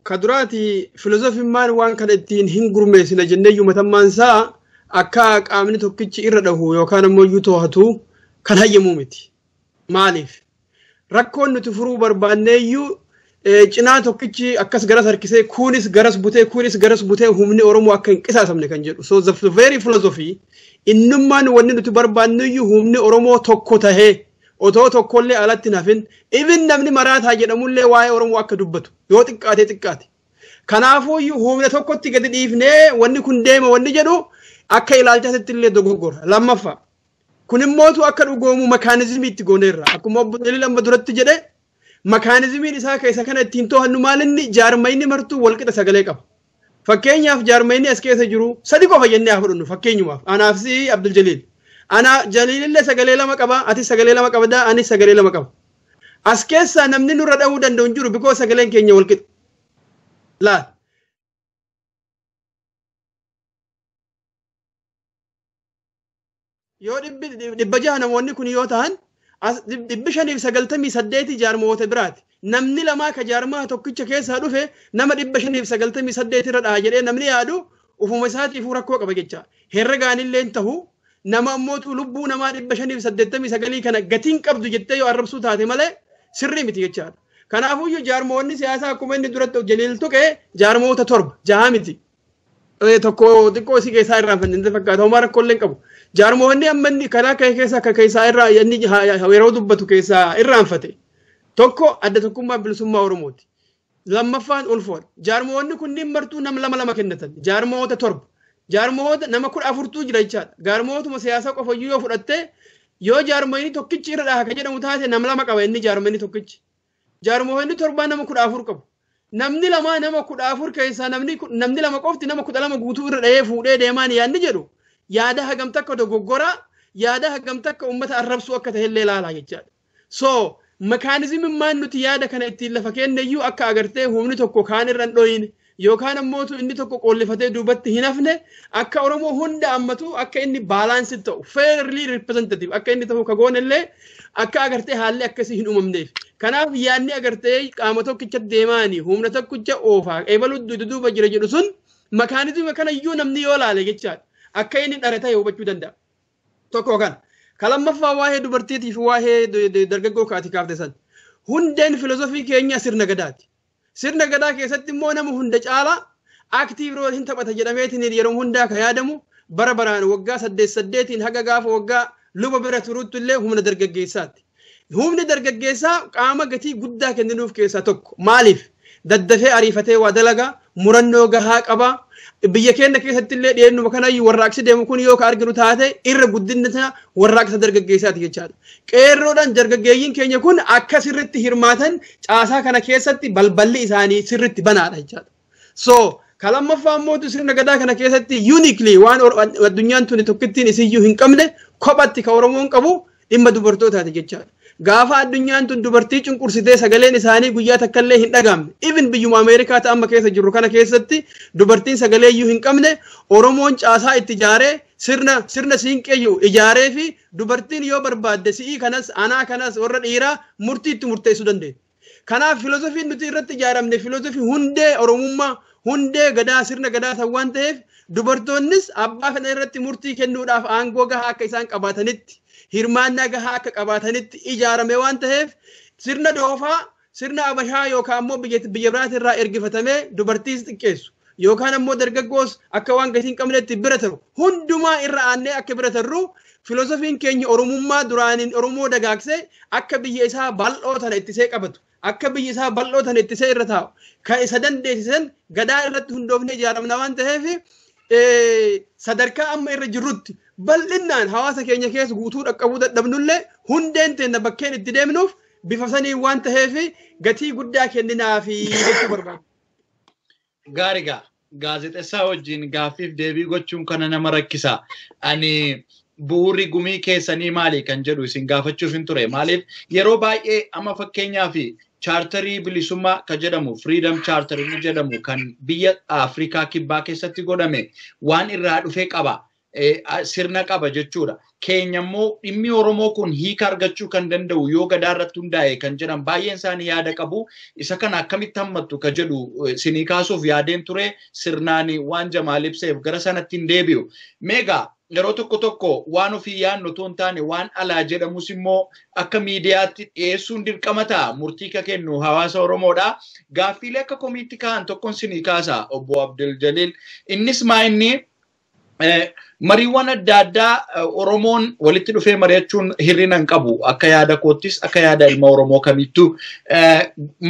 kaduraati filosofimmaan waan kana ittiin hin gurmeessina jenneeyyuu matammaan isaa akka qaamni tokkichi irra dhahu yookaan ammoo iyyuu to'atu kan hayyamuu miti. Maaliif? Rakkoon nuti furuu barbaanneeyyuu cinaa tokkichi akkas garas harkisee kunis garas butee humni Oromoo akka hin qisaasamne kan jedhu. So the very philosophy innummaan wanni nuti barbaanneeyyuu humni Oromoo tokko tahee otoo tokkollee alatti nafin even namni maraataa jedhamullee waa'ee Oromoo akka dubbatu yoo xiqqaate. Kanaafuu humna tokkotti gadi dhiifnee wanni kun deema wanni jedhu akka ilaalchaatti illee dogoggora. Lammaffaa kun immootu akka dhugoomu makaanizimii itti gooneerra. Akkuma obbo Jalil amma duratti jedhe makaanizimiin isaa keessa kana ittiin to'annu maalinni jaarmayni martuu walqixa sagalee qaba. Fakkeenyaaf jaarmayni as keessa jiru sadi qofa jennee haa fudhannu fakkeenyumaaf anaaf si Abdul Jalil. Ana Jalilillee sagalee lama qaba, ati sagalee lama qabda, ani sagalee lama qaba. As keessa namni nurra dha'uu danda'u hin jiru because sagaleen keenya walqixa. Laal. Yoo dhibba jaha namoonni kun yoo ta'an 598 jaarmoota biraati. Namni lamaa ka jaarmaa tokkicha keessaa dhufe nama 598 irra dhaha jedhee namni yaadu ufuma isaatiif rakkoo qaba jecha. Herregaanillee hin ta'u. Nama ammootu lubbuu namaa 589 kana gatiin qabdu jettee yoo arrabsuu taate malee sirrii miti jechaadha. Kanaafuu jaarmoonni siyaasaa akkuma inni duratti Jalil tuqe jaarmoota 7 jaha miti. Tokko xiqqoo si keessaa irraanfanne fakkaata homaa rakkoollee qabu. Jaarmoonni amma inni karaa keessa akka keessaa irraa inni yeroo dubbatu keessaa irraanfate. Tokko adda tokkummaa bilisummaa Oromooti. Lammaffaan ulfoodha. Jaarmoonni kunniin martuu nama lama kennatan. Jaarmoota 7. Jaarmoota nama 14tu jira jechaadha. Jaarmootuma siyaasa qofa yoo fudhatte yoo jaarmoonni tokkichi irra dhaha kan jedhamu taate nama lama qaba inni jaarmoonni tokkichi. Jaarmoonni 7 nama 14 qabu. Namni lama nama 14 keessaa namni lama qofti nama 12 guutuu irra dhahee fuudhee deemaan yaadni jedhu yaada hagam takka dogoggora yaada hagam takka uummata arrabsuu akka ta'ellee ilaalaa jechaadha. So makaanizimiin maan nuti yaada kana ittiin lafa kenneyyuu akka agartee humni tokko kaan irra hin dhoyine. Yookaan ammootu inni tokko qollifatee duubatti hin hafne akka Oromoo hunda ammatu akka inni baalaansi ta'u fairly representative akka inni ta'u kagoonillee akka agartee haalli akkasii hin uumamneef. Kanaaf yaadni agartee qaama tokkicha deemaanii humna tokkicha oofaa eebaluu duuba jira jedhu sun makaanizima kana iyyuu namni yoo laale jechaadha. Akka inni dhara ta'e hubachuu danda'a. Tokko kana. Kalammaffaa waa'ee dubartiitii fi waa'ee dargaggoo kaati kaafte san. Hundeen filosofii keenya sirna gadaati. Sirna gadaa keessatti immoo nama hunda caala aktiiv rool hin taphata jedhameetiin yeroo hundaa ka yaadamu bara baraan waggaa 8 haga gaafa waggaa luba bira turuutti illee humna dargaggeessaati. Humni dargaggeessaa qaama gatii guddaa kenninuuf keessaa tokko. Maaliif? Daddafee ariifatee waa dalagaa murannoo gahaa qaba. Biyya keenya keessatti illee dhiyeenyuma kanayyuu warraaqsi deemu kun yoo ka arginu taate irra guddinna warraaqsa dargaggeessaati jechaadha. Qeerroodhaan dargaggeeyyiin keenya kun akka sirritti hirmaatan caasaa kana keessatti balballi isaanii sirritti banaadha jechaadha. So kalammaffaa mootu sirna gadaa kana keessatti uniquely waan addunyaan tuni tokkittiin isiyyuu hin qabne kophatti ka Oromoon qabu dhimma dubartootaati jechaadha. Gaafa addunyaan tun dubartii cunqursitee sagaleen isaanii guyyaa takkallee hin dhagamne. Even biyyuma Ameerikaa ta'e amma keessa jirru kana keessatti dubartiin sagalee iyyuu hin qabne Oromoon caasaa itti ijaaree sirna siinqee ijaaree fi dubartiin yoo barbaadde si'ii kanas anaa kanas warra dhiiraa murtii itti murteessuu dandeenya. Kanaaf filosofiin nuti irratti ijaaramne filosofii hundee Oromummaa hundee gadaa sirna gadaa ta'u waan ta'eef dubartoonnis abbaa kana irratti murtii kennuudhaaf aangoo gahaa akka isaan qabaatanitti hirmaannaa gahaa akka qabaatanitti ijaarame waan ta'eef sirna doofaa sirna abashaa yookaan ammoo biyya biraati irraa ergifatamee dubartiis xiqqeessu yookaan ammoo dargaggoos akka waan gatii hin qabnetti bira taru hundumaa irra aannee akka bira tarru filosofiin keenya Oromummaa duraaniin Oromoo dagaagsee akka biyya isaa bal'oo tana ittisee qabatu akka biyya isaa bal'oo tana ittisee irra taa'u kan isa dandeessisan gadaa irratti hundoofnee ijaaramna waan ta'eef sadarkaa amma irra jirrutti bal'inaan hawaasa keenya keessa guutuu dhaqqabuu dadhabnullee hundeen teenya bakkeen itti deemnuuf bifa sanii waan ta'eef gatii guddaa kenninaafi jechuu barbaada. Gaarigaa gaazexeessaa wajjin gaaffiif deebii gochuun kana nama rakkisa. Ani bu'uurri gumii keessanii maali kan jedhu isin gaafachuuf hin ture. Maaliif yeroo baay'ee amma fakkeenyaaf chaartarii bilisummaa kan jedhamu freedom charter ni jedhamu kan biyya Afrikaa kibbaa keessatti godhame waan irraa dhufe qaba. Sirna qaba jechuudha. Keenya immoo dhimmi Oromoo kun hiika argachuu kan danda'u yoo gadaa irratti hundaa'e kan jedhan baay'een isaanii yaada qabu. Isa kana akkamitti hammattu kan jedhu sinii kaasuuf yaadeen ture sirnaan waan Jamaal ibseef gara sanatti hin deebi'u. Meegaa yeroo tokko waan ofii yaadnu otoo hin taane waan alaa jedhamus immoo akka miidiyaatti dhiyeessuun dirqama ta'a. Murtii ka kennu hawaasa Oromoodha. Gaaffiilee akka komiitti ka'an tokkoon sinii kaasa obbo Abdul Jalil. Innis maa inni mariiwwan adda addaa Oromoon walitti dhufee mari'achuun hirrina hin qabu akka yaada koottis akka yaada ilma Oromoo kamittuu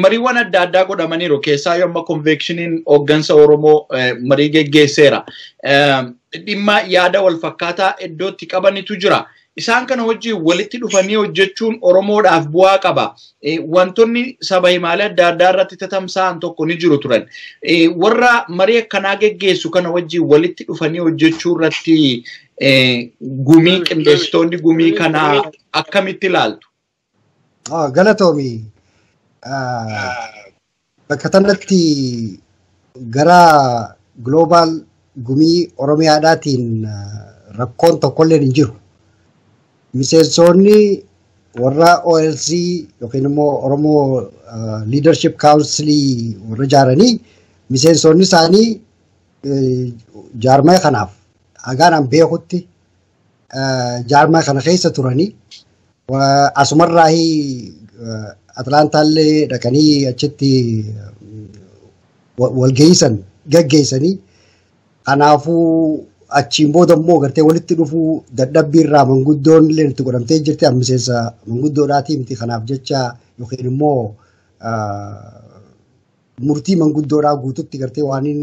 mariiwwan adda addaa godhamaniiru keessaa yommuu konveekshiniin hooggansa Oromoo marii geggeesseera. Dhimma yaada wal fakkaataa iddootti qabanitu jira. Isaan kana wajjin walitti dhufanii hojjechuun Oromoodhaaf bu'aa qaba. Wantoonni saba himaalee adda addaa irratti tatamsa'an tokko ni jiru turan. Warra marii akkanaa geggeessu kana wajjin walitti dhufanii hojjechuu irratti gumii qindeessitoonni gumii kanaa akkamitti ilaaltu? Galatoomi. Bakka kanatti gara global gumii Oromiyaadhaatiin rakkoon tokkollee hin jiru. Miseensonni warra OLC yookiin immoo Oromoo Leadership Council warra ijaaranii miseensonni isaanii jaarmaa kanaaf hagaan beekutti jaarmaa kana keessa turanii asumarraa Atlantaallee dhaqanii achitti walgeessan gaggeessanii kanaafuu achiin booda immoo gartee walitti dhufuu dadhabbii irraa manguddoon illee itti godhamtee jirti miseensa manguddoodhaatii miti kanaaf jecha yookiin immoo murtii manguddoodhaa guututti gartee waan hin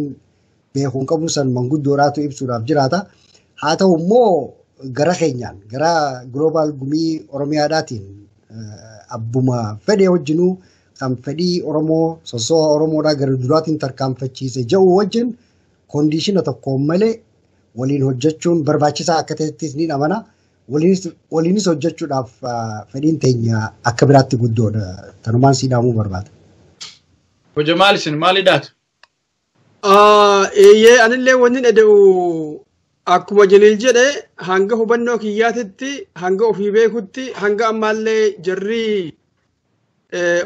beekuun qabu san manguddoodhaatu ibsuudhaaf jiraata. Haa ta'u immoo gara keenyaan gara global gumii Oromiyaadhaatiin abbuma fedhee wajjinuu kan fedhii Oromoo soso'aa Oromoodhaa gara duraatiin tarkaanfachiise jedhu wajjin kondiishina tokkoon malee waliin hojjechuun barbaachisaa akka ta'ettis ni amana. Waliinis hojjechuudhaaf fedhiin teenya akka biraatti guddoodha. Tanumaan si dhaamuu barbaada. Jamaal isin maaliidhaatu? Anillee wanni dhedhe'u akkuma Jaliil jedhe hanga hubannoo kiyyaatitti hanga ofii beekutti hanga ammaallee jarri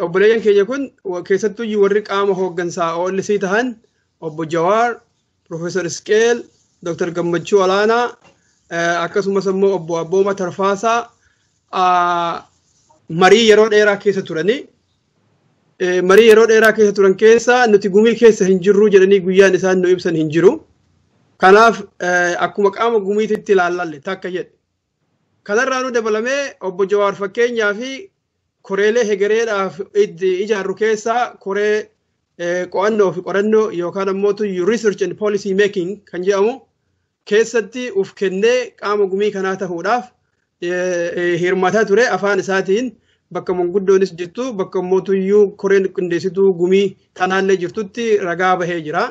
obboleeyyan keenya kun keessattuu warri qaama hooggansaa OLC tahan obbo Jawaar, Profeesar Isqeel, Dr. Gammachuu Alaanaa akkasumas immoo obbo Abbooma Tarfaasaa marii yeroo dheeraa keessa turanii marii yeroo dheeraa keessa turan keessa nuti gumii keessa hin jirru jedhanii guyyaan isaan nu ibsan hin jiru. Kanaaf akkuma qaama gumiititti ilaallalle takka jedhe. Kanarraa nu dabalamee obbo Jawaar fakkeenyaa fi koreelee hegereedhaaf ijaarru keessaa koree qo'annoo fi qorannoo yookaan ammoo research and policy making kan jedhamu keessatti uf kennee qaama gumii kanaa ta'uudhaaf hirmaataa ture afaan isaatiin bakka manguddoonis jirtu bakka mootuyyuu koreen qindeessituu gumii kanaallee jirtutti ragaa bahee jira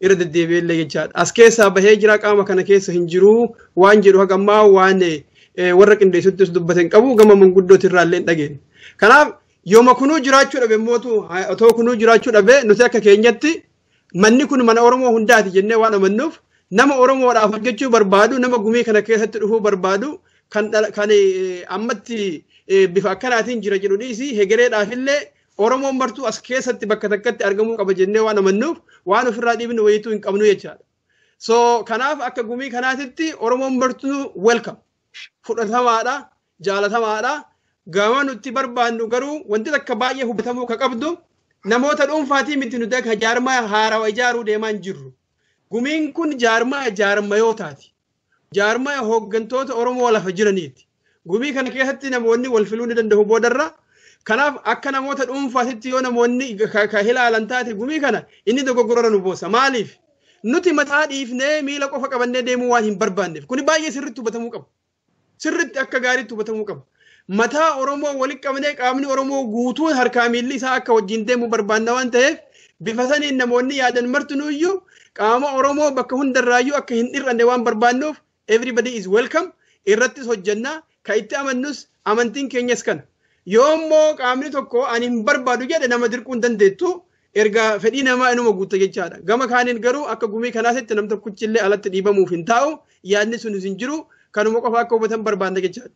irra deddeebi'ellee jechaadha. As keessaa bahee jira qaama kana keessa hin jiru waan jedhu hagammaa waan warra qindeessittis dubbatan qabu gama manguddootti irraallee hin dhageenye. Kanaaf yooma kunuu jiraachuu dhabe mootu otoo kunuu jiraachuu dhabe nuti akka keenyatti manni kun mana Oromoo hundaati jennee waan amannuuf nama Oromoodhaaf hojjechuu barbaadu nama gumii kana keessatti dhufuu barbaadu kan ammatti bifa akkanaatiin jira jedhu dhiisi hegereedhaafillee Oromoon martuu as keessatti bakka takkatti argamuu qaba jennee waan amannuuf waan ofirraa dhiibnu wayituu hin qabnu jechaadha. So kanaaf akka gumii kanaatitti Oromoon martuu welcome fudhatamaadha jaalatamaadha. Gama nuti barbaannu garuu wanti takka baay'ee hubatamuu ka qabdu namoota dhuunfaatii miti nuti akka jaarmaa haarawaa ijaaruu deemaa hin jirru. Gumiin kun jaarmayootaati. Jaarmaa hooggantoota Oromoo lafa jiraniiti. Gumii kana keessatti namoonni wal filuu ni danda'u boodarra. Kanaaf akka namoota dhuunfaatitti yoo namoonni ka ilaalan taate gumii kana inni dogoggorora nu boosa. Maaliif? Nuti mataa dhiifnee miila qofa qabannee deemuu waan hin barbaanneef. Kuni baay'ee sirriitti hubatamuu qaba. Sirriitti akka gaariitti hubatamuu qaba. Mataa Oromoo walitti qabnee qaamni Oromoo guutuun harkaa miilli isaa akka wajjin deemuu barbaanna waan ta'eef bifa saniin namoonni yaadan martinuyyuu qaama Oromoo bakka hundarraayyuu akka hin dhir'anne waan barbaannuuf everybody is welcome irrattis hojjannaa ka itti amannus amantiin keenyas kana. yoommoo qaamni tokko ani hin barbaadu jedhe nama dirquu hin dandeettu erga fedhii namaa inuma guutta jechaadha. Gama kaaniin garuu akka gumii kanaasitti nam tokkichillee alatti dhiibamuuf hin taa'u yaadni sun hin jiru kanuma qofa akka hubatan barbaadna jechaadha.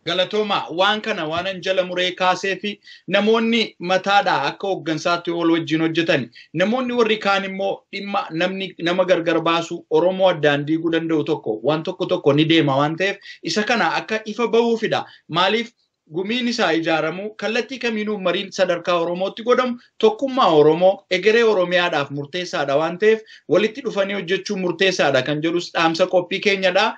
Galatooma waan kana waan jala muree kaasee fi namoonni mataadhaa akka hooggansaatti wal wajjin hojjetan namoonni warri kaan immoo dhimma nama gargar baasu Oromoo addaan diiguu danda'u tokko waan tokko ni deema waan ta'eef isa kana akka ifa bahuufidha. Maaliif gumiin isaa ijaaramu kallattii kamiinuu mariin sadarkaa Oromootti godhamu tokkummaa Oromoo egeree Oromiyaadhaaf murteessaadha waan ta'eef walitti dhufanii hojjechuun murteessaadha kan jedhus dhaamsa qophii keenyadha.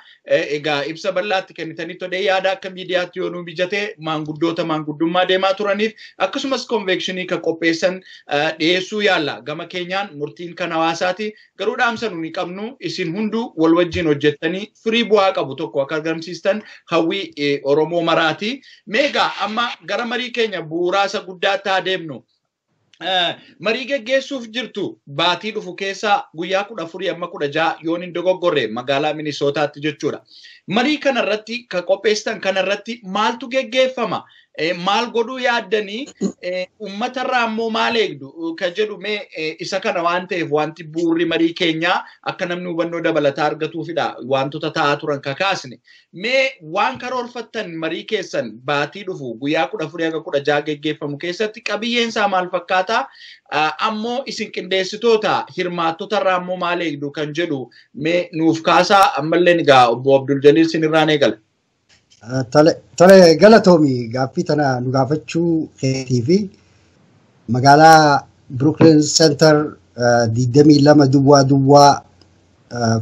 Egaa ibsa bal'aatti kennitanii todee yaada akka miidiyaatti yoo nu bijatee maanguddummaa deemaa turaniif akkasumas konvekshinii kan qopheessan dhiyeessuu yaalla. Gama keenyaan murtiin kan hawaasaati garuu dhaamsa nuyi qabnu isin hunduu wal wajjin hojjettanii firii bu'aa qabu tokko akka argamsiistan hawwii Oromoo maraati. Meegaa amma gara marii keenya bu'uuraasa guddaatti haa deemnu. Marii geggeessuuf jirtu baatii dhufu keessa guyyaa 14 amma 16 yoon hin dogoggorre magaalaa Minisootaatti jechuudha. Marii kanarratti ka qopheessan kanarratti maaltu geggeeffama? Maal godhuu yaaddanii uummatarraa immoo maal eegdu ka jedhu mee isa kana waan ta'eef wanti bu'uurri marii keenyaa akka namni hubannoo dabalataa argatuufidha wantoota ta'aa turan kakaasne. Mee waan karoorfattan marii keessan baatii dhufu guyyaa 14 hanga 16 geggeeffamu keessatti qabiyyeensaa maal fakkaata? Ammoo isin qindeessitoota hirmaattotarraa immoo maal eegdu kan jedhu mee nuuf kaasaa ammallee egaa obbo Abdul Jaliil sinirraan eegala. Tole galatoomi gaaffii tana nu gaafachuu keetii fi magaalaa Brooklyn Center 22 duwwaa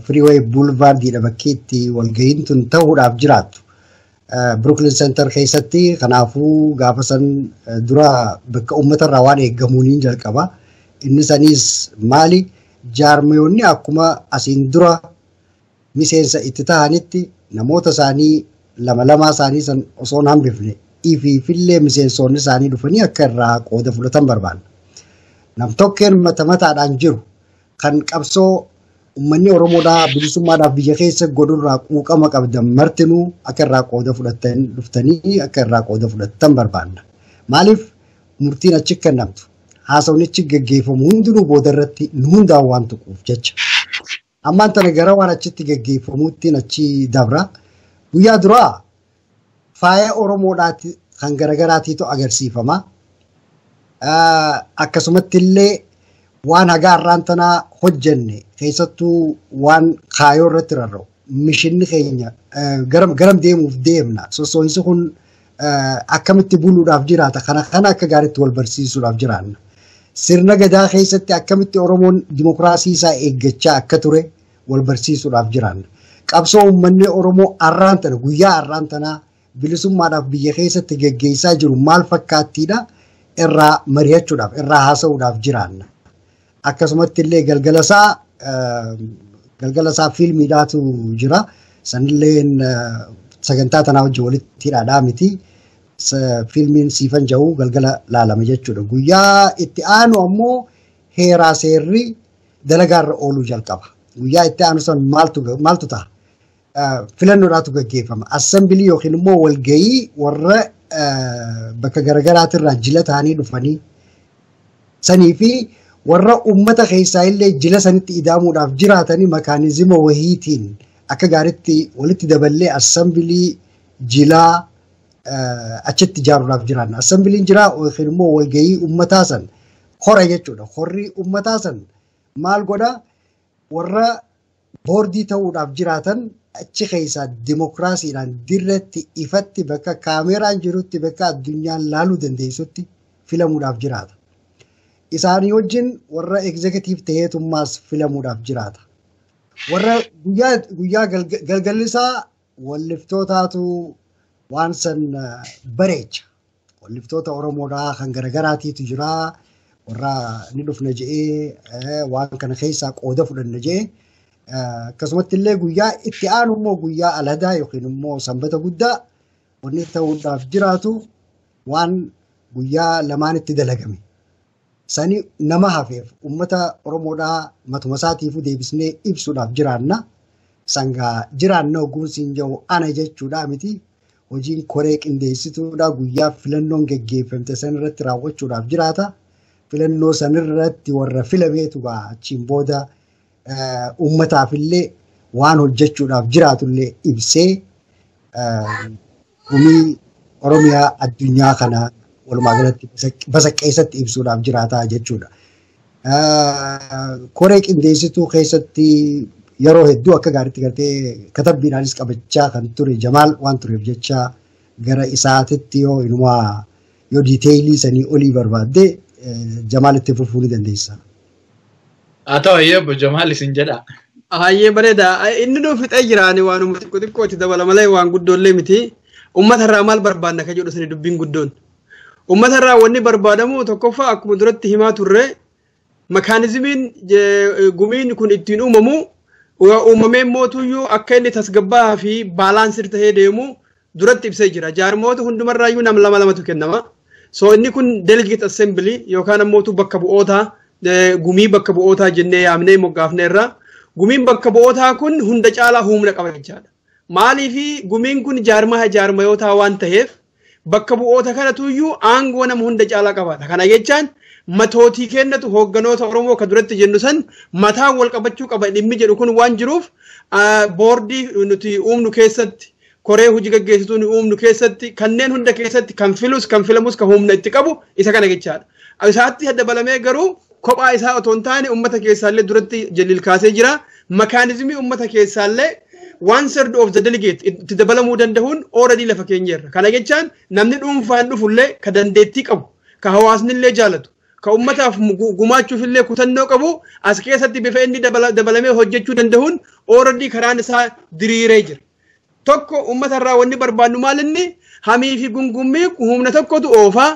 Freeway Boulevard jedha bakkeetti walgahiin tun ta'uudhaaf jiraattu. Brooklyn Center keessatti kanaafuu gaafa san dura bakka uummatarraa waan eeggamuuniin jalqaba. Inni sanis maali? Jaarmiyoonni akkuma asiin dura miseensa itti ta'anitti namoota isaanii lama isaanii san osoo hambifne ifiifillee miseensonni isaanii dhufanii akka irraa qooda fudhatan barbaanna. Nam tokkeen mataadhaan jiru kan qabsoo uummanni Oromoodhaa bilisummaadhaaf biyya keessa godhurraa quuqama qabdan martinuu akka irraa qooda fudhatan dhuftanii akka irraa qooda fudhatan barbaanna. Maaliif murtiin achi kennamtu? Haasawnichi gaggeeffamu hundinuu booda irratti nu hundaan waan tuquuf jecha. Ammaan tana gara waan achitti gaggeeffamuutti achi dabra. Guyyaa duraa faaya Oromoodhaati kan garagaraatiitu agarsiifama. Akkasumatti illee waan hagaa irraan tanaa hojjenne keessattuu waan kaayoo irratti rarra'u mishinni keenya garam deemuuf deemna. Sosoonsi kun akkamitti buluudhaaf jiraata kana akka gaariitti wal barsiisuudhaaf jiraanna. Sirna gadaa keessatti akkamitti Oromoon dimokiraasii isaa eeggachaa akka ture wal barsiisuudhaaf jiraanna. Qabsoo uummanni Oromoo guyyaa arraan tanaa bilisummaadhaaf biyya keessatti geggeessaa jiru maal fakkaattiidha irraa mari'achuudhaaf irraa haasa'uudhaaf jiraanna. Akkasumatti illee galgala isaa fiilmiidhaatu jira. Sanilleen sagantaa tanaa wajjin walitti hidhaadhaa miti. Fiilmiin siifan jahu galgala laalama jechuudha. Guyyaa itti aanu ammoo heeraa seerri dalagaarra ooluu jalqaba. Guyyaa itti aanu san maaltu ta'a? Filannoodhaatu gaggeeffama. Assembilii yookiin immoo walgahii warra bakka garaagaraatirraa jila ta'anii dhufanii sanii fi warra uummata keessaa illee jila sanitti idaamuudhaaf jiraatanii makaanizima wahiitiin akka gaariitti walitti daballee assembilii jilaa achitti ijaaruudhaaf jiraanna. Assembiliin jiraa yookiin immoo walgahii uummataa san hora jechuudha. Horri uummataa san maal godhaa? Warra boordii ta'uudhaaf jiraatan achi keessaa dimokiraasiidhaan dirreetti ifatti bakka kaameraan jirutti bakka addunyaan laaluu dandeessutti filamuudhaaf jiraata. Isaanii wajjin warra egzekutiif ta'eetummaas filamuudhaaf jiraata. Warra guyyaa galgallisaa walliftootaatu waan san bareecha. Walliftoota Oromoodhaa kan garagaraatiitu jira. Warra ni dhufna je'ee waan kana keessaa qooda fudhanna je'ee akkasumatti illee guyyaa itti aanu immoo guyyaa aladaa yookiin immoo sanbata guddaa wanni ta'uudhaaf jiraatu waan guyyaa lamaanitti dalagame. Sani nama hafeef uummata Oromoodhaa matuma isaatiifuu deebisnee ibsuudhaaf jiraanna. Sangaa jiraanna oguun siin jiru ana jechuudha miti. hojiin koree qindeessituudha guyyaa filannoon geggeeffamte san irratti raawwachuudhaaf jiraata. Filannoo san irratti warra filameetu achiin booda uummataaf illee waan hojjechuudhaaf jiraatullee ibsee gumii Oromiyaa addunyaa kana walumaa galatti basaqqeessatti ibsuudhaaf jiraata jechuudha. Koree qindeessituu keessatti yeroo hedduu akka gaariitti gartee katabbiidhaanis qabachaa kan ture Jamaal waan tureef jecha gara isaatitti yoo diiteeyilii sanii olii barbaadde Jamaal itti fufuu ni dandeessa. Haa ta'u ayyee Jamaal isin jedha. Hayyee bareeda. Inni nuuf fixee jiraani waan uummata xiqqoo itti dabala malee waan guddoollee miti. Uummata irraa maal barbaadna ka jedhu sani dubbiin guddoon. Uummata irraa wanni barbaadamu tokkoffaa akkuma duratti himaa turre makaanizimiin gumiin kun ittiin uumamu uumamee mootuyyuu akka inni tasgabbaa fi baalaansir tahee deemu duratti ibsee jira. Jaarmoota hundumarraayyuu nama lamatu kennama. So inni kun delegate assembly yookaan ammootu bakka bu'ootaa gumii bakka bu'ootaa jennee yaamnee moggaafne irraa gumiin bakka bu'ootaa kun hunda caalaa humna qaba jechaadha. Maaliifi gumiin kun jaarmayootaa waan ta'eef bakka bu'oota kanatuyyuu aangoo nama hunda caalaa qabaata. Kana jechaan matootii kennatu hoogganoota Oromoo ka duratti jennu san mataa wal qabachuu qaba dhimmi jedhu kun waan jiruuf boordii nuti uumnu keessatti koree hojii gaggeessituun uumnu keessatti kanneen hunda keessatti kan filus kan filamus ka humna itti qabu isa kana jechaadha. Isaatti dabalamee garuu kophaa isaa otoo hin taane uummata keessaallee duratti jaliil kaasee jira. Makaanizimii uummata keessaallee 1/3 of the delegate itti dabalamuu danda'uun already lafa keenyarra. Kana jechaan namni dhuunfaan dhufullee ka dandeettii qabu, ka hawaasnillee jaalatu, ka uummataaf gumaachuufillee kutannoo qabu as keessatti bifa inni dabalamee hojjechuu danda'uun already karaan isaa diriiree jira. Tokko uummata irraa wanni barbaannu maalinni hamii fi gungummii humna tokkotu oofaa.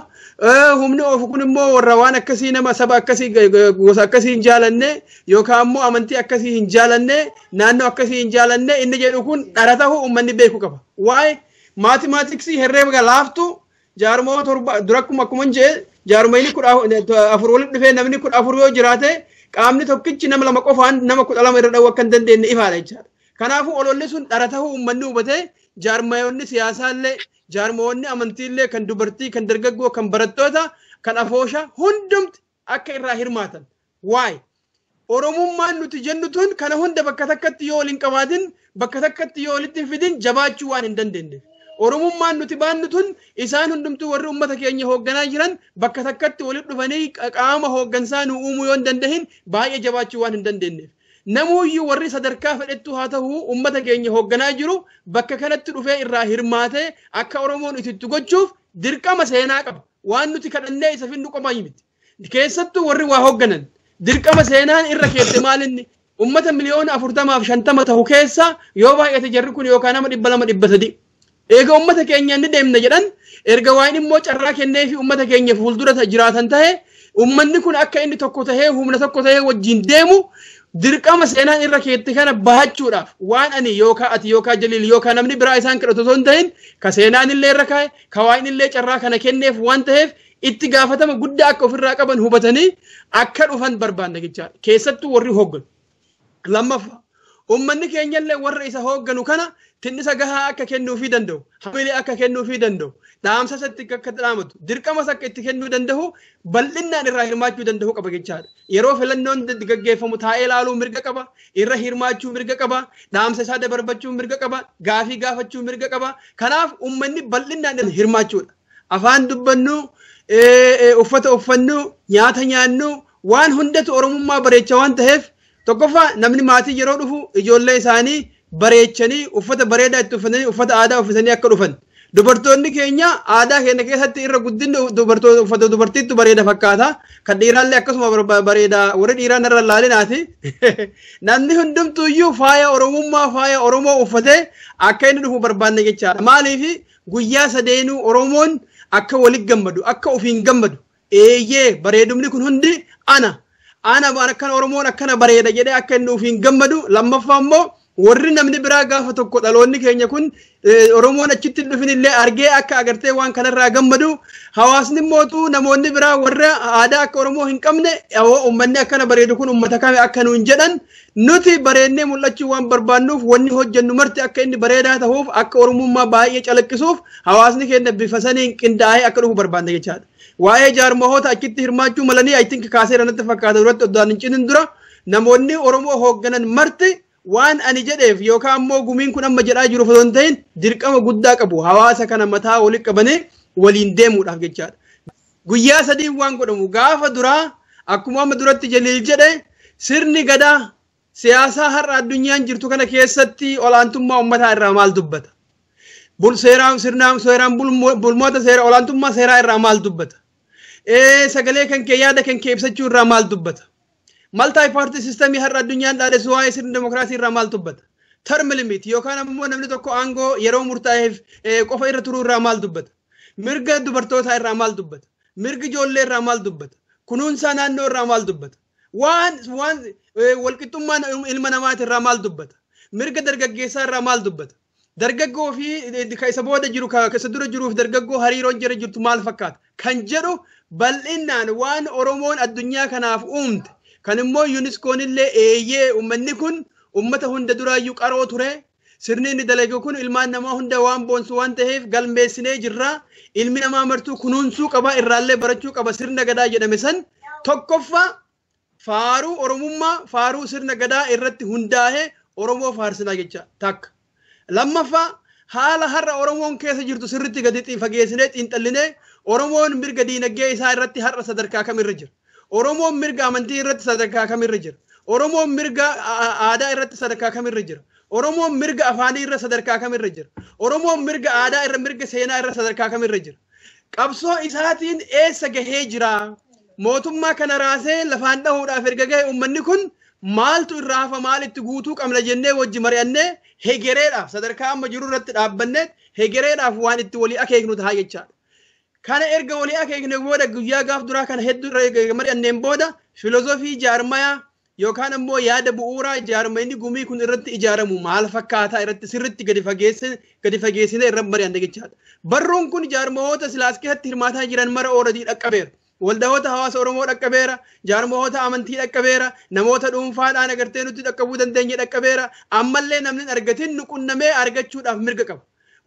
Humni oofu kun immoo warra waan akkasii nama saba akkasii gosa akkasii hin jaalanne yookaan immoo amantii akkasii hin jaalanne naannoo akkasii hin jaalanne inni jedhu kun dhara ta'uu uummanni beeku qaba. Waa'ee maatimaatiksii herreega laaftu jaarmoo torba akkuma jee jaarmoonni 14 walitti dhufee namni 14 yoo jiraate qaamni tokkichi nama lama qofaan nama 12 irra dhawuu akka hin dandeenye ifaadha jechaadha. Kanaafuu ololli sun dhara ta'uu uummanni hubatee jaarmoonni siyaasaallee jaarmoonni amantiillee kan dubartii kan dargaggoo kan barattoota kan afoosha hundumti akka irraa hirmaatan. Waa'ee Oromummaan nuti jennu tun kana hunda bakka takkatti yoo waliin qabaatin bakka takkatti yoo walitti hin fidin jabaachuu waan hin dandeenyeef. Oromummaan nuti baannu tun isaan hundumtuu warri uummata keenya hoogganaa jiran bakka takkatti walitti dhufanii qaama hooggansaa nu uumuu yoo hin dandeenye baay'ee jabaachuu waan hin dandeenyeef. Namuuyyuu warri sadarkaa fedhettu haa ta'u uummata keenya hoogganaa jiru bakka kanatti dhufee irraa hirmaatee akka Oromoon itti gochuuf dirqama seenaa qaba. Waan nuti kadhannee isa finnu qomaa miti. Keessattuu warri waa hoogganan dirqama seenaan irra keesse maalinni uummata miliyoona 40 fi 50 ta'u keessa yoo baay'ate jarri kun yookaan nama 200 300. Eega uummata keenya inni deemna jedhan erga waan immoo carraa kennee fi uummata keenya fuuldura jiraatan ta'e uummanni kun akka inni tokko tahee humna tokko tahee wajjin deemu dirqama seenaan irra keetti kana bahachuudhaaf waan ani yookaan ati yookaan jaliil yookaan namni biraa isaan kadhatu osoo hin ta'in ka seenaan illee irra kaa'e ka waan illee carraa kana kenneef waan ta'eef itti gaafatama guddaa akka ofirraa qaban hubatanii akka dhufan barbaanna jechaadha. Keessattuu warri hoogganu. Lammaffaa uummanni keenyallee warra isa hoogganu kana tinnisa gahaa akka kennuufii danda'u, hamilee akka kennuufii danda'u, dhaamsa isatti akka dhaamatu, dirqamas akka itti kennuu danda'u, bal'inaan irraa hirmaachuu danda'u qaba jechaadha. Yeroo filannoon gaggeeffamu taa'ee ilaaluu mirga qaba, irra hirmaachuu mirga qaba, dhaamsa isaa dabarbachuu mirga qaba, gaafii gaafachuu mirga qaba. Kanaaf uummanni bal'inaan hirmaachuudha. Afaan dubbannu, uffata uffannu, nyaata nyaannu, waan hundatu Oromummaa bareecha waan ta'eef tokkoffaa namni maatii yeroo dhufu ijoollee isaanii bareechanii uffata bareedaa itti uffatanii uffata aadaa uffatanii akka dhufan. Dubartoonni keenya aadaa keenya keessatti irra guddinni uffata dubartiitu bareeda fakkaata. Kan dhiiraallee akkasuma bareeda warri dhiiraa narra laalinaati. Namni hundumtuuyyuu faaya Oromummaa faaya Oromoo uffatee akka inni dhufu barbaanne jechaadha. Maaliif guyyaa sadeenuu Oromoon akka walitti gammadu akka ofiin gammadu eeyyee bareedumni kun hundi ana akkana Oromoon akkana bareeda jedhee akka inni ofiin gammadu lammaffaa immoo warri namni biraa gaafa tokko dhaloonni keenya kun Oromoon achitti dhufin illee argee akka agartee waan kanarraa gammadu hawaasni mootuu namoonni biraa warra aadaa akka Oromoo hin qabne uummanni akkana bareedu kun uummata kame akka nuun jedhan nuti bareennee mul'achuu waan barbaannuuf wanni hojjennu marti akka inni bareedaa ta'uuf akka Oromummaa baay'ee calaqqisuuf hawaasni keenya bifa saniin qindaa'ee akka dhufu barbaanna jechaadha. Waa'ee jaarmahoota achitti hirmaachuu malanii I think kaaseera natti fakkaata duratti oddaan hin cinin dura namoonni Oromoo hoogganan marti waan ani jedheef yookaan ammoo gumiin kun amma jedhaa jiru osoo hin ta'in dirqama guddaa qabu hawaasa kana mataa walitti qabanii waliin deemuudhaaf jechaadha. Guyyaa sadii waan godhamu gaafa duraa akkuma amma duratti Jaliil jedhe sirni gadaa siyaasaa har'a addunyaan jirtu kana keessatti olaantummaa uummataa irraa maal dubbata? Seeraan bulmoota seera olaantummaa seeraa irraa maal dubbata? Sagalee kan kee yaada kan kee ibsachuu irraa maal dubbata? Multi-party system har'a addunyaan dhaadheessu waa'ee sirna demokraasii irraa maal dubbata? Term limit yookaan ammoo namni tokko aangoo yeroo murtaa'eef qofa irra turuu irraa maal dubbata? Mirga dubartootaa irraa maal dubbata? Mirgi ijoollee irraa maal dubbata? Kunuunsaa naannoo irraa maal dubbata? Waan walqixxummaa ilma namaati irraa maal dubbata? Mirga dargaggeessaa irraa maal dubbata? Dargaggoo fi isa booda jiru isa dura jiruuf dargaggoo hariiroon jira jirtu maal fakkaata? Kan jedhu bal'inaan waan Oromoon addunyaa kanaaf uumte kan immoo UNESCOon illee eeyyee uummanni kun uummata hunda duraayyuu qaroo ture sirni inni dalage kun ilmaan namaa hunda waan boonsu waan ta'eef galmeessinee jirra ilmi namaa martuu kunuunsuu qaba irraallee barachuu qaba sirna gadaa jedhame san tokkoffaa faaruu Oromummaa faaruu sirna gadaa irratti hundaa'ee Oromoo faarsinaa jecha takka lammaffaa haala har'a Oromoon keessa jirtu sirritti gadi fageessinee xiinxallinee Oromoon mirga diinagdee isaa irratti har'a sadarkaa kamirra jira Oromoon mirga amantii irratti sadarkaa kamirra jira Oromoon mirga aadaa irratti sadarkaa kamirra jira Oromoon mirga afaanii irra sadarkaa kamirra jira Oromoon mirga aadaa irra mirga seenaa irra sadarkaa kamirra jira qabsoo isaatiin eessa gahee jira mootummaa kana raasee lafaan dhahuudhaaf erga gahe uummanni kun maaltu irraa hafa maal itti guutuu qabna jennee wajji mari'annee hegereedhaaf sadarkaa amma jiru irratti dhaabbanneet hegereedhaaf waan itti walii akeeknu tahaa jechaadha. Kana erga walii akeekne booda guyyaa gaaf duraa kana hedduu mari'anneen booda filozofii jaarmayaa yookaan ammoo yaada bu'uuraa jaarmayni gumii kun irratti ijaaramu maal fakkaataa irratti sirritti gadi fageessine irratti mari'anne jechaadha. Barruun kun jaarmahoota silaas keessatti hirmaataa jiran mara ooradii dhaqqabeera. Waldahoota hawaasa Oromoo dhaqqabeera, jaarmahoota amantii dhaqqabeera, namoota dhuunfaadhaan agartee nuti dhaqqabuu dandeenye dhaqqabeera. Ammallee namni argatin nu qunnamee argachuudhaaf mirga qaba.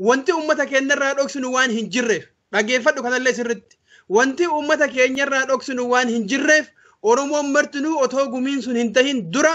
Wanti uummata keenyarraa dhoksinu waan hin jirreef dhageeffadhu kanallee sirritti. Wanti uummata keenyarraa dhoksinu waan hin jirreef Oromoon martinuu otoo gumiin sun hin tahin dura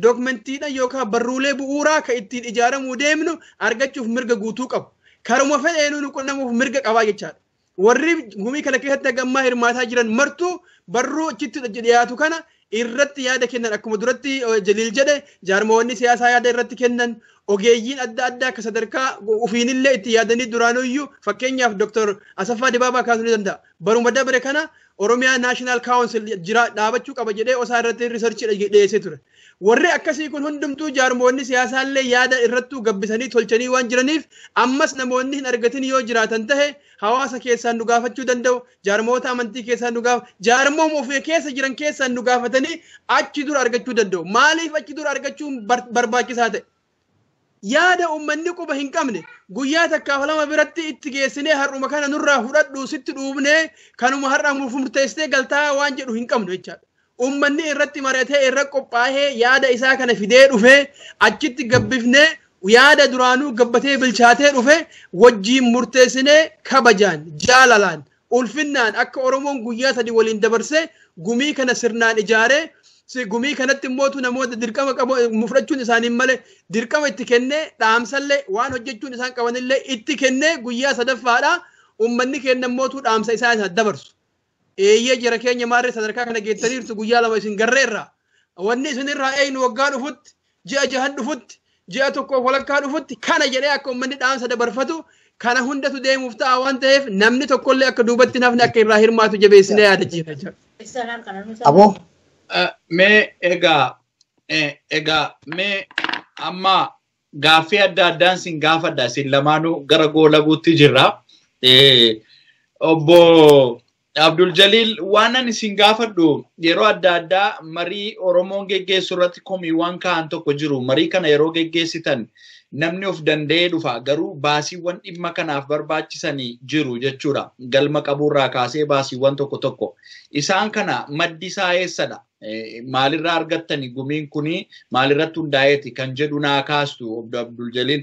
dookumentiidhaan yookaan barruulee bu'uuraa kan ittiin ijaaramuu deemnu argachuuf mirga guutuu qabu. Karuma fedheenuu nu qunnamuuf mirga qabaa jechaadha. Warri gumii kana keessatti gammaa hirmaataa jiran martuu barruu achitti dhiyaatu kana irratti yaada kennan akkuma duratti Jaliil jedhe jaarmawoonni siyaasaa yaada irratti kennan ogeeyyiin adda addaa akka sadarkaa ufiinillee itti yaadanii duraanuyyuu fakkeenyaaf Dr. Asaffaa Dibaabaa kaasuu ni danda'a. Baruma dabre kana Oromiyaa National Council jira dhaabachuu qaba jedhee osaa irratti riisarchii dhiyeessee ture. Warri akkasii kun hundumtuu jaarmoonni siyaasaallee yaada irrattuu gabbisanii tolchanii waan jiraniif ammas namoonni hin argatin yoo jiraatan tahe hawaasa keessaan nu gaafachuu danda'u jaarmoota amantii keessaan nu jaarmoom ofii keessa jiran keessaan nu gaafatanii achi dura argachuu danda'u. Maaliif achi dura argachuun barbaachisaa ta'e? Yaada uummanni quba hin qabne guyyaa takkaaf lama biratti itti geessinee har'uma kana nurraa fudhadhu sitti dhuubnee kanuma har'a murteessitee galtaa waan jedhu hin qabnu jechaadha. Uummanni irratti maratee irra qophaa'ee yaada isaa kana fidee dhufee achitti gabbifnee yaada duraanuu gabbatee bilchaatee dhufee wajjiin murteessinee kabajaan jaalalaan ulfinnaan akka Oromoon guyyaa sadii waliin dabarsee gumii kana sirnaan ijaaree gumii kanatti immootu namoota dirqama qabu fudhachuun isaanii malee dirqama itti kennee dhaamsallee waan hojjechuun isaan qabanillee itti kennee guyyaa sadaffaadhaa uummanni kenna immootu dhaamsa isaa dabarsu. Eeyyee jara keenya maarree sadarkaa kana geettaniirtu guyyaa lama isin garreerra. Wanni isinirraa eeynu waggaa dhufutti, ji'a jahan dhufutti, ji'a tokkoof walakkaa dhufutti kana jedhee akka uummanni dhaamsa dabarfatu kana hundatu deemuuf ta'a waan ta'eef namni tokkollee akka duubatti nafni akka irraa hirmaatu jabeessinee yaadachiifna. Aboo. Mee egaa mee amma gaaffii adda addaan sin gaafadha sin lamaanuu gara goolabuutti jirra. Obbo Abdul Jalil waan ani isin gaafadhu yeroo adda addaa marii Oromoon geggeessu irratti komiiwwan ka'an tokko jiru. Marii kana yeroo geggeessitan namni of danda'ee dhufa garuu baasiiwwan dhimma kanaaf barbaachisanii jiru jechuudha. Galma qaburraa kaasee baasiiwwan tokko. Isaan kana maddi isaa eessadha? Maalirraa argattani gumiin kuni maalirratti hundaa'eeti kan jedhu naa kaastu Abdul Jalil.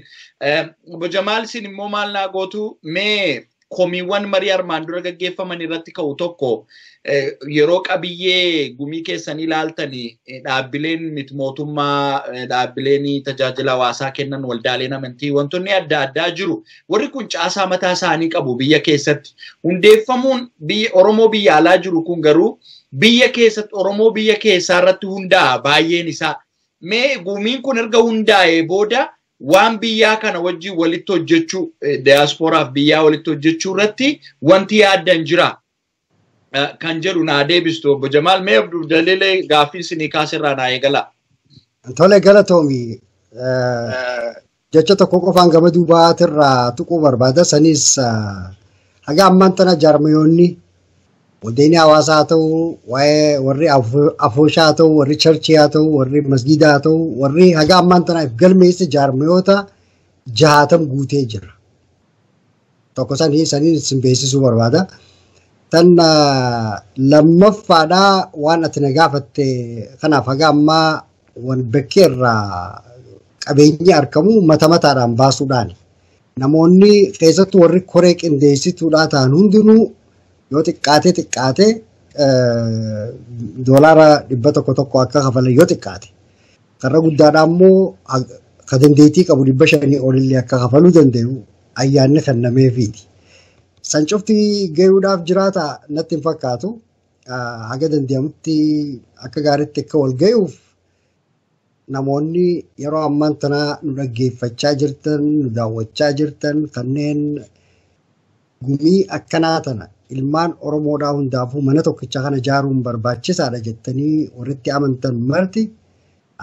Obbo Jamaal isin immoo maal naa gootu mee komiiwwan marii armaan dura gaggeeffaman irratti ka'u tokko yeroo qabiyyee gumii keessanii ilaaltanii dhaabbileen miti mootummaa dhaabbileen tajaajila hawaasaa kennan waldaaleen amantii wantoonni adda addaa jiru. Warri kun caasaa mataa isaanii qabu biyya keessatti. Hundeeffamuun biyya Oromoo biyya alaa jiru kun garuu biyya keessatti Oromoo biyya keessaa irratti hundaa'a baay'een isaa. Mee gumiin kun erga hundaa'ee booda waan biyyaa kana wajjin walitti hojjechuu diaasporaaf biyyaa walitti hojjechuu irratti wanti yaaddan jira kan jedhu naa deebistu Obbo Jamaal mee Abdul Jalil gaaffii isinii kaasirraa naa eegala. Tole galatoomi jecha tokko qofaan gama duubaatirraa tuquu barbaada sanis haga ammaan tana jaarmayoonni Waddeeni hawaasaa haa ta'u, waa'ee warri afooshaa haa ta'u, warri charchii haa ta'u, warri masgiidaa haa ta'u, warri haga ammaan tanaaf galmeesse jaarmayoota 60 guutee jira. Tokko sanii isin beeksisuu barbaada. Tan lammaffaadhaa waan ati na gaafatte kanaaf haga ammaa waan bakkee irraa qabeenyi argamu mataadhaan baasuudhaani. Namoonni keessattuu warri koree qindeessituudhaa ta'an hundinuu yoo xiqqaate doolaara 100 akka kafalan yoo xiqqaate karra guddaadhaan immoo ka dandeettii qabu 500 olillee akka kafaluu danda'u ayyaanni kennameefiiti. San cufti ga'uudhaaf jiraata natti hin fakkaatu haga danda'amutti akka gaariitti akka wal ga'uuf namoonni yeroo ammaan tana nu dhaggeeffachaa jirtan nu daawwachaa jirtan kanneen gumii akkanaa tana ilmaan Oromoodhaa hundaafuu mana tokkicha kana ijaaruun barbaachisaadha jettanii walitti amantan marti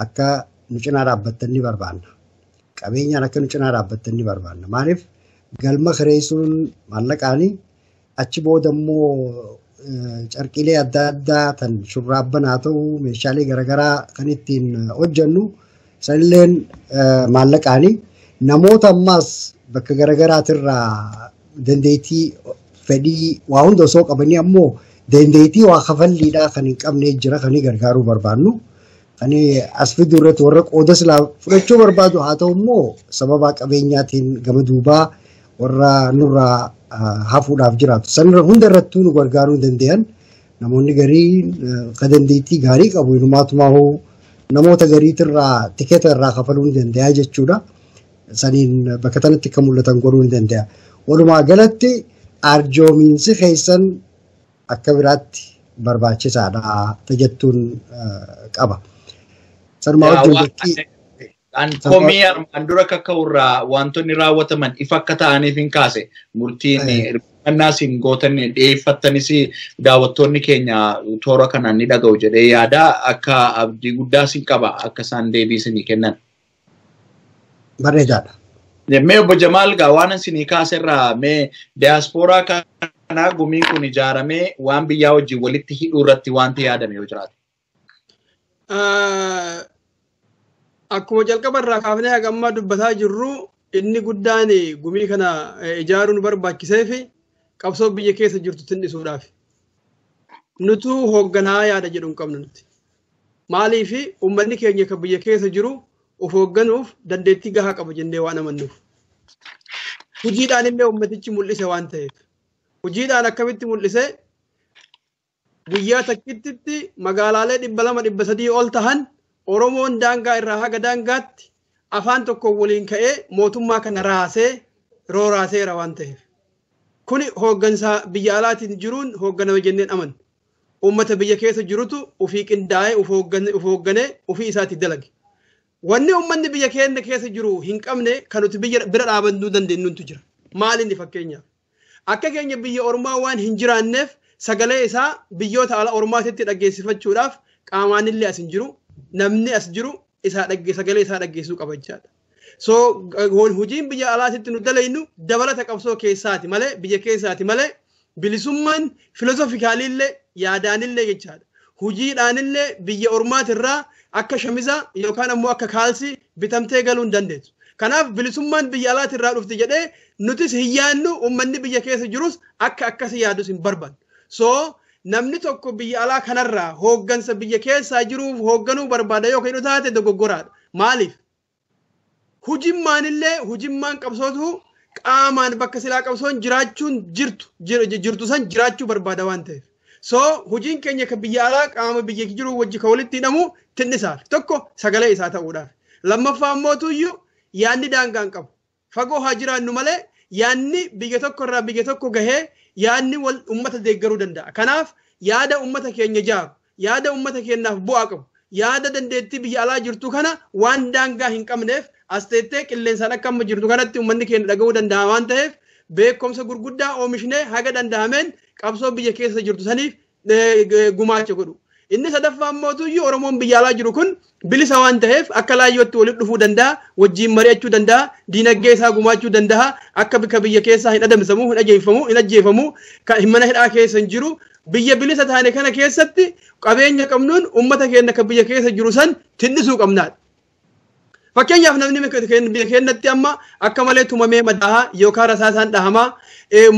akka nu cinaa dhaabbattan ni barbaanna. Qabeenyaan akka nu cinaa dhaabbattan ni barbaanna. Maaliif galma kireessuun maallaqaanii achi booda immoo carqiilee adda addaa tan shurraabban haa ta'u meeshaalee garaagaraa kan ittiin hojjennu sanilleen maallaqaanii namoota ammaas bakka garaagaraatirraa dandeettii fedhii waa hunda osoo qabanii ammoo dandeettii waa kafalliidhaa kan hin qabne jira kan gargaaruu barbaannu. Kan as fiduu irratti warra qooda silaa fudhachuu barbaadu haa ta'u immoo sababa qabeenyaatiin gama duubaa warra nurraa hafuudhaaf jiraatu. San hunda irrattuu nu gargaaruu danda'an namoonni garii kan dandeettii gaarii qabu inumaatumaa hoo namoota gariitirraa tikeeta irraa kafaluu ni danda'a jechuudha. Saniin bakka tanatti akka mul'atan godhuu ni danda'a. Walumaa galatti arjoominsi keessan akka biraatti barbaachisaadha jettuun qaba. Sanumaa wajjin bakkii komii armaan dura kaka'urraa wantoonni raawwataman ifa akka ta'aniif hin kaase murtiin hirmaannaatiin gootan dhiyeeffattanis daawwattoonni keenya toora kanaan ni dhaga'u jedhee yaada akka abdii guddaa sin qaba akka isaan deebii isinii kennan. Bareedaadha. Mee Obbo Jamaal gaa waan isinii kaaserraa mee diaasporaa kanaa gumiin kun ijaaramee waan biyyaa wajjin walitti hidhuu irratti wanti yaadame yoo jiraate. Akkuma jalqabarraa kaafnee haga ammaa dubbataa jirru inni guddaan gumii kana ijaaruun barbaachiseef qabsoo biyya keessa jirtu tindhisuudhaaf. Nutu hoogganaa yaada jedhu hin qabnu nuti. Maaliif uummanni keenya kan biyya keessa jiru of hoogganuuf dandeettii gahaa qaba jennee waan amannuuf. Hojiidhaan illee uummatichi mul'ise waan ta'eef. Hojiidhaan akkamitti mul'ise guyyaa takkitti magaalaalee 200-300 ol tahan Oromoon daangaa irraa haga daangaatti afaan tokko waliin ka'ee mootummaa kana raasee rooraaseera waan ta'eef. Kuni hooggansa biyya alaatiin jiruun hoogganama jenneen amanna. Uummata biyya keessa jirutu ofii qindaa'ee of hoogganee ofii isaatti dalage. Wanni uummanni biyya keenya keessa jiru hin qabne kan nuti bira dhaabannuu dandeenyutu jira. Maali inni fakkeenyaaf? Akka keenya biyya Oromaa waan hin jiraanneef sagalee isaa biyyoota ala Oromaatitti dhaggeessifachuudhaaf qaamaanillee as hin jiru. Namni as jiru sagalee isaa dhaggeessuu qaba jechaadha. So hojiin biyya alaatitti nu dalaynu dabalata qabsoo keessaati malee biyya keessaati malee bilisummaan filoosofikaalillee yaadaanillee jechaadha. Hojiidhaanillee biyya ormaatirraa akka shamiza yookaan ammoo akka kaalsii bitamtee galuu hin dandeessu. Kanaaf bilisummaan biyya alaatirraa dhufti jedhee nutis hin yaadnu uummanni biyya keessa jirus akka akkasii yaadus hin barbaadu. So namni tokko biyya alaa kanarraa hooggansa biyya keessaa jiruuf hoogganuu barbaada yoo kan taate dogoggoraadha. Maaliif? Hujimmaan qabsootu qaamaan bakka silaa qabsoon jiraachuun jirtu san jiraachuu barbaada waan ta'eef. So hojiin keenya kan biyya alaa qaama biyya jiru wajji kan walitti hidhamu tinnisaaf tokko sagalee isaa ta'uudhaaf. Lammaffaa immootuyyuu yaanni daangaan qabu. Fagoo haa jiraannu malee yaanni biyya tokko irraa biyya tokko gahee yaanni wal ummata deeggaruu danda'a. Kanaaf yaada ummata keenya jaaru, yaada ummata keenyaaf bu'aa qabu, yaada dandeettii biyya alaa jirtu kana waan daangaa hin qabneef as teettee qilleensaan akka amma jirtu kanatti ummanni keenya dhaga'uu danda'a waan ta'eef beekumsa gurguddaa oomishnee haga danda'ameen qabsoo biyya keessa jirtu saniif gumaacha godhu. Inni sadaffaa immootuyyuu Oromoon biyya alaa jiru kun bilisa waan ta'eef akka laayyootti walitti dhufuu danda'a, wajjiin mari'achuu danda'a, diinagdee isaa gumaachuu danda'a, akka bika biyya keessaa hin adamsamu, hin ajjeefamu, kan mana hidhaa keessa hin jiru. Biyya bilisa taane kana keessatti qabeenya qabnuun uummata keenya kan biyya keessa jiru san tinnisuu qabnaadha. Fakkeenyaaf namni biyya keenyatti amma akka malee tumamee madaa'aa yookaan rasaasaan dhahamaa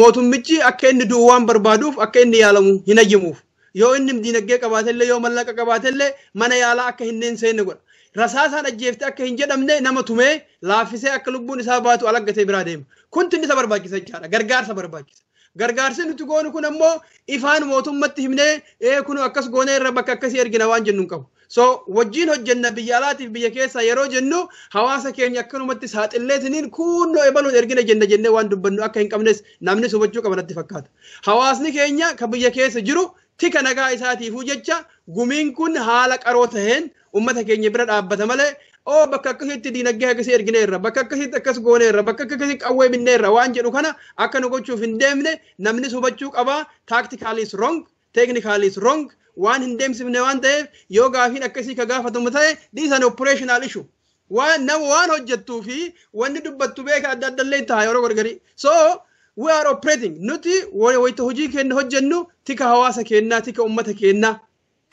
mootummichi akka inni du'u waan barbaaduuf akka inni yaalamu hin ayyamuuf. Yoo inni diinagdee qabaatellee yoo mallaqa qabaatellee mana yaalaa akka hin seenne godha. Rasaasaan ajjeefte akka hin jedhamne nama tumee laaffisee akka lubbuun isaa baatu alaggatee biraa deema. Kun tinnisa barbaachisa jechaadha. Gargaarsa barbaachisa. Gargaarsi nuti goonu kun ammoo ifaan mootummatti himnee kun akkas goonee irra bakka akkasii ergina waan jennu hin qabu. So wajjin hojjenna biyya alaatiif biyya keessaa yeroo jennu hawaasa keenya akkanumatti saaxilleetiniin kunnoo ebaluun ergina jennee waan dubbannu akka hin qabnes namni hubachuu qaba natti fakkaata. Hawaasni keenya kan biyya keessa jiru tika nagaa isaatiifuu jecha gumiin kun haala qaroo taheen ummata keenya bira dhaabbata malee bakka akkasitti diinagdee akkasii ergineerra bakka akkasitti akkas gooneerra bakka akkasii qawwee binneerra waan jedhu kana akka nu gochuuf hin deemne namni hubachuu qaba. Tactically is wrong, technically is wrong. Waan hin deemsifne waan ta'eef yoo gaafiin akkasii ka gaafatamu ta'e this is an operational issue. Waan hojjettuu fi wanni dubbattu beeka adda addallee ta'a yeroo gargari. So we are operating. Nuti wayita hojii keenya hojjennu tika hawaasa keenyaa tika ummata keenyaa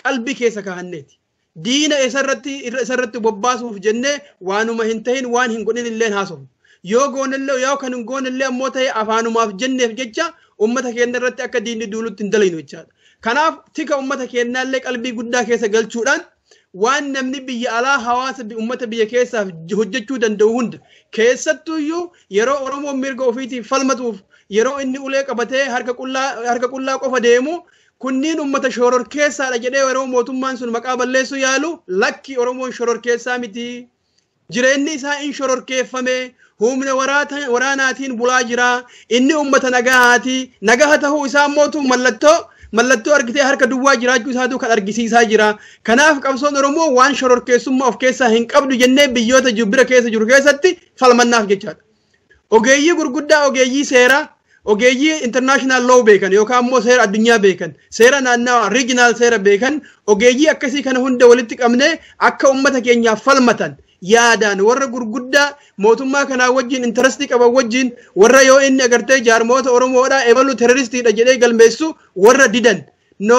qalbii keessa kaahanneeti. Diina isarratti bobbaasuuf jennee waanuma hin ta'in waan hin godhin illee haasofnu. Yoo goonillee yoo kan hin goonillee ammoo ta'e afaanumaaf jenneef jecha ummata keenya irratti akka diinni duulutti hin dalaynu jechaadha. Kanaaf tika ummata keenyaallee qalbii guddaa keessa galchuudhaan waan namni biyya alaa hawaasa ummata biyya keessaaf hojjechuu danda'u hunda keessattuyyuu yeroo Oromoon mirga ofiitiif falmatuuf yeroo inni ulee qabatee harka qullaa qofa deemu kunniin ummata shororkeessaadha jedhee yeroo mootummaan sun maqaa balleessuu yaalu lakki Oromoon shororkeessaa miti. Jireenyi isaa in shororkeeffame humna waraanaatiin bulaa jira. Inni ummata nagahaati. Nagaha tahuu isaa mootu mallattoo argitee harka duwwaa jiraachuu isaatu kan argisiisaa jira. Kanaaf qabsoon Oromoo waan shororkeessummaa of keessaa hin qabdu jennee biyyoota bira keessa jiru keessatti falmannaaf jechaadha. Ogeeyyii gurguddaa ogeeyyii seeraa ogeeyyii international law beekan yookaan immoo seera addunyaa beekan seera naannawaa regional seera beekan ogeeyyii akkasii kana hunda walitti qabnee akka ummata keenyaaf falmatan yaadaan warra gurguddaa mootummaa kanaa wajjin intarastii qaban wajjin warra yoo inni agartee jaarmoota Oromoodhaa ebalu terroristiidha jedhee galmeessu warra didan. No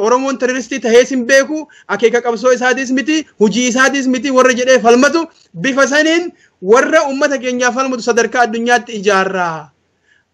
Oromoon terroristii tahee sin beeku akeeka qabsoo isaatis miti hujii isaatis miti warra jedhee falmatu bifa saniin warra ummata keenyaaf falmatu sadarkaa addunyaatti ijaarraa.